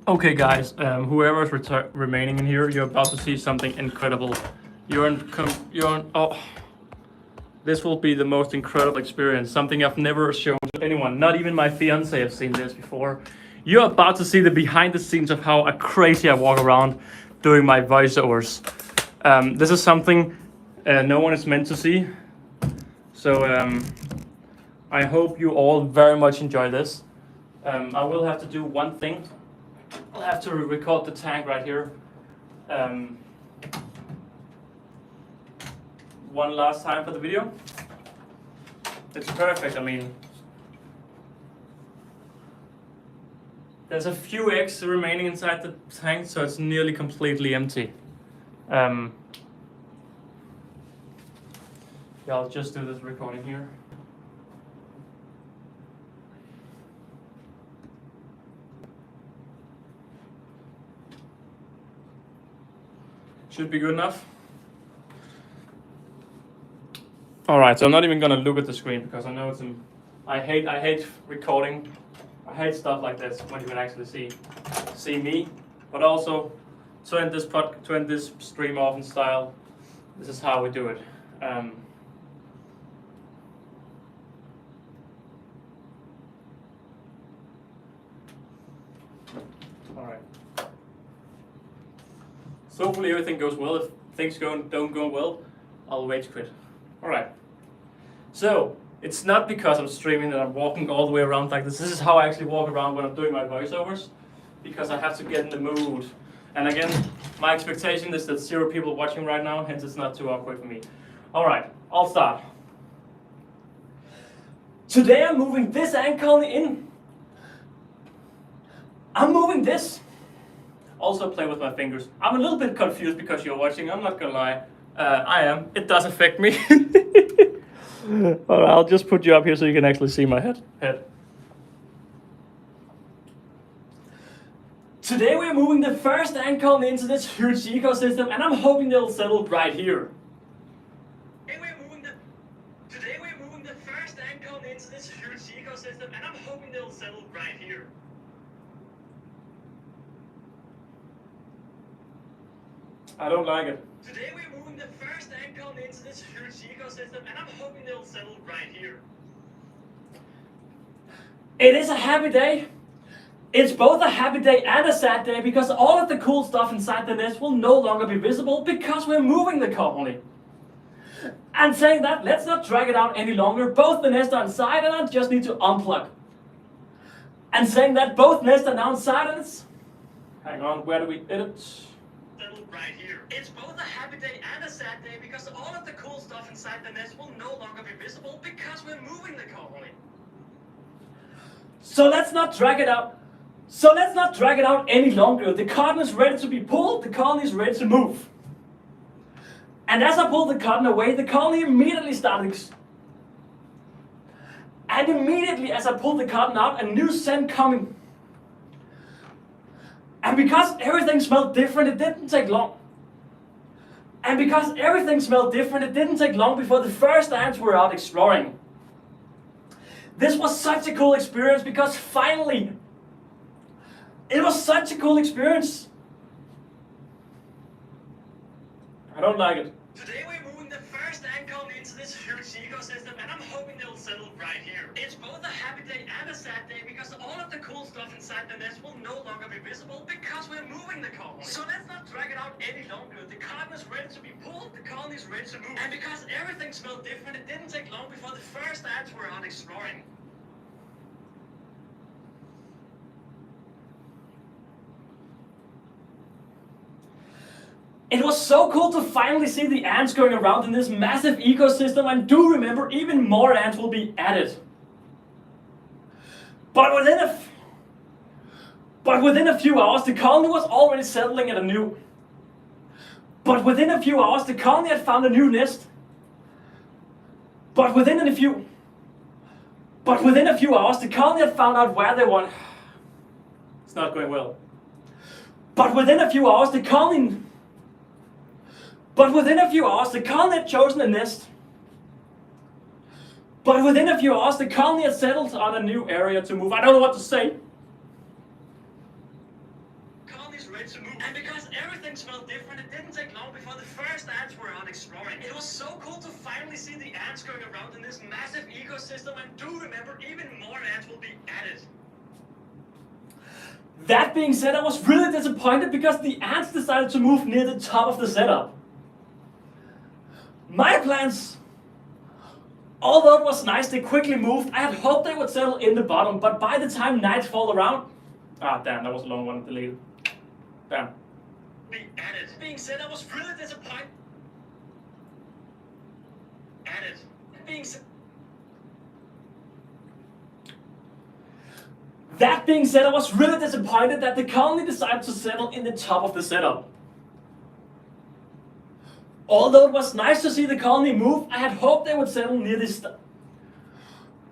Okay, guys, whoever is remaining in here, you're about to see something incredible. This will be the most incredible experience. Something I've never shown to anyone. Not even my fiance have seen this before. You're about to see the behind the scenes of how crazy I walk around doing my voiceovers. This is something no one is meant to see. So I hope you all very much enjoy this. I will have to do one thing. I'll have to record the tank right here. One last time for the video. It's perfect. I mean, there's a few eggs remaining inside the tank, so it's nearly completely empty. Yeah, I'll just do this recording here. Should be good enough. All right, so I'm not even gonna look at the screen because I know it's I hate recording. I hate stuff like this when you can actually see me, but also to end this stream off in style. This is how we do it. All right. So hopefully everything goes well. If things don't go well, I'll rage quit. All right. So it's not because I'm streaming that I'm walking all the way around like this. This is how I actually walk around when I'm doing my voiceovers, because I have to get in the mood. And again, my expectation is that 0 people watching right now, hence it's not too awkward for me. All right, I'll start. Today I'm moving this ant colony in. I'm moving this. Also play with my fingers. I'm a little bit confused because you're watching, I'm not gonna lie. I am. It does affect me. Alright, I'll just put you up here so you can actually see my head. Today we're moving the first ant colony into this huge ecosystem, and I'm hoping they'll settle right here. Today we're moving the first ant colony into this huge ecosystem, and I'm hoping they'll settle right here. I don't like it. Today we're moving the first ant colony into this huge ecosystem, and I'm hoping they'll settle right here. It is a happy day. It's both a happy day and a sad day because all of the cool stuff inside the nest will no longer be visible because we're moving the colony. And saying that, let's not drag it out any longer. Both the nests are inside and I just need to unplug. And saying that, both nests are now inside and it's... Hang on, where do we edit? Right here. It's both a happy day and a sad day because all of the cool stuff inside the nest will no longer be visible because we're moving the colony. So let's not drag it out. Any longer. The cotton is ready to be pulled, the colony is ready to move. And as I pull the cotton away, the colony immediately started. And immediately as I pull the cotton out, a new scent coming. And because everything smelled different, it didn't take long. Before the first ants were out exploring. This was such a cool experience because finally, it was such a cool experience. I don't like it. Today we're moving the first ant colony into this huge ecosystem, and I'm hoping they'll settle right here. It's both a happy day and a sad day because all of the cool stuff inside the nest will no longer be visible because we're moving the colony. So let's not drag it out any longer. The cotton is ready to be pulled, the colony is ready to move. And because everything smelled different, it didn't take long before the first ants were out exploring. It was so cool to finally see the ants going around in this massive ecosystem, and do remember, even more ants will be added. But within a few hours, the colony was already settling at a new... But within a few hours, the colony had found a new nest. But within a few hours, the colony had found out where they wanted... It's not going well. But within a few hours, the colony had chosen a nest. But within a few hours, the colony had settled on a new area to move. I don't know what to say. to move. And because everything smelled different, it didn't take long before the first ants were out exploring. It was so cool to finally see the ants going around in this massive ecosystem, and do remember, even more ants will be added. That being said, I was really disappointed because the ants decided to move near the top of the setup. My plans, although it was nice they quickly moved, I had hoped they would settle in the bottom, but by the time nightfall around... Ah, damn, that was a long one, deleted. Damn. Be added. Being said, I was really disappointed. Added. Being said... That being said, I was really disappointed that the colony decided to settle in the top of the setup. Although it was nice to see the colony move, I had hoped they would settle near this...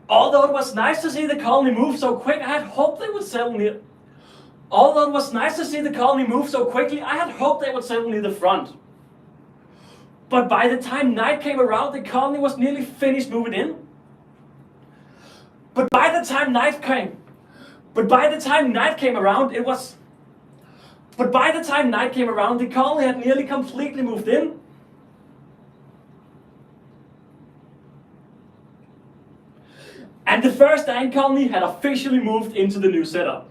Although it was nice to see the colony move so quick, I had hoped they would settle near... Although it was nice to see the colony move so quickly, I had hoped they would settle near the front. But by the time night came around, the colony was nearly finished moving in. But by the time night came around, it was... But by the time night came around, the colony had nearly completely moved in. And the first ant colony had officially moved into the new setup.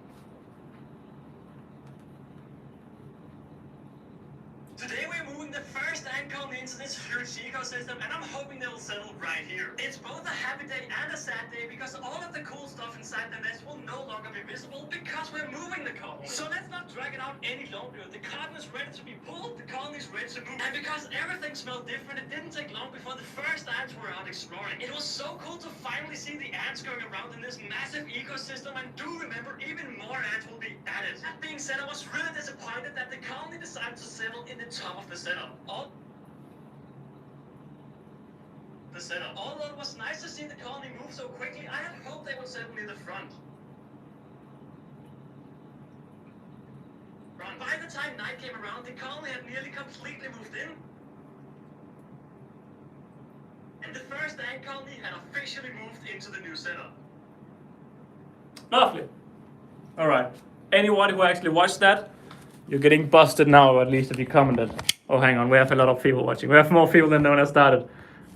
Today we're moving the first ant colony into this huge ecosystem, and I'm hoping they'll settle right here. It's both a happy day and a sad day because all of the cool stuff inside the nest will no longer be visible because we're moving the colony. So let's not drag it out any longer. The cotton is ready to be pulled, the colony is ready to move. And because everything smelled different, it didn't take long before the first ants were out exploring. It was so cool to finally see the ants going around in this massive ecosystem, and do remember, even more ants will be added. That being said, I was really disappointed that the colony decided to settle in the top of the setup. Although it was nice to see the colony move so quickly, I had hoped they would settle near the front. By the time night came around, the colony had nearly completely moved in. And the first ant colony had officially moved into the new setup. Lovely. Alright. Anyone who actually watched that, you're getting busted now, or at least if you commented. Oh, hang on, we have a lot of people watching. We have more people than when I started.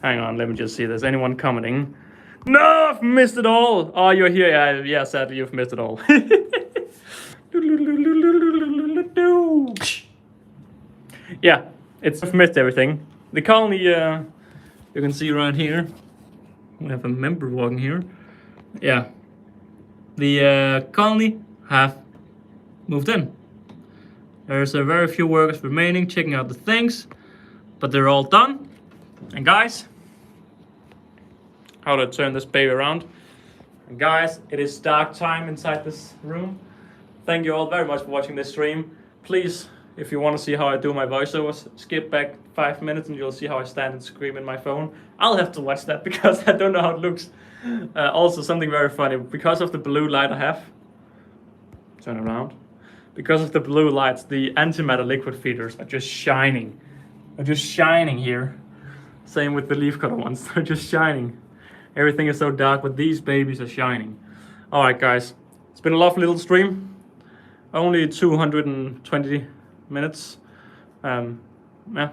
Hang on, let me just see. There's anyone commenting? No, I've missed it all. Oh, you're here. Yeah, sadly, you've missed it all. Yeah, I've missed everything. The colony, you can see right here. We have a member walking here. Yeah. The colony have moved in. There's a very few workers remaining checking out the things, but they're all done. And guys, how to turn this baby around. And guys, it is dark time inside this room. Thank you all very much for watching this stream. Please, if you want to see how I do my voiceovers, skip back 5 minutes and you'll see how I stand and scream in my phone. I'll have to watch that because I don't know how it looks. Also, something very funny, because of the blue light I have, turn around. Because of the blue lights, the antimatter liquid feeders are just shining. They're just shining here. Same with the leafcutter ones, they're just shining. Everything is so dark, but these babies are shining. Alright guys, it's been a lovely little stream. Only 220 minutes. Yeah.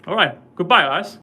Alright, goodbye guys.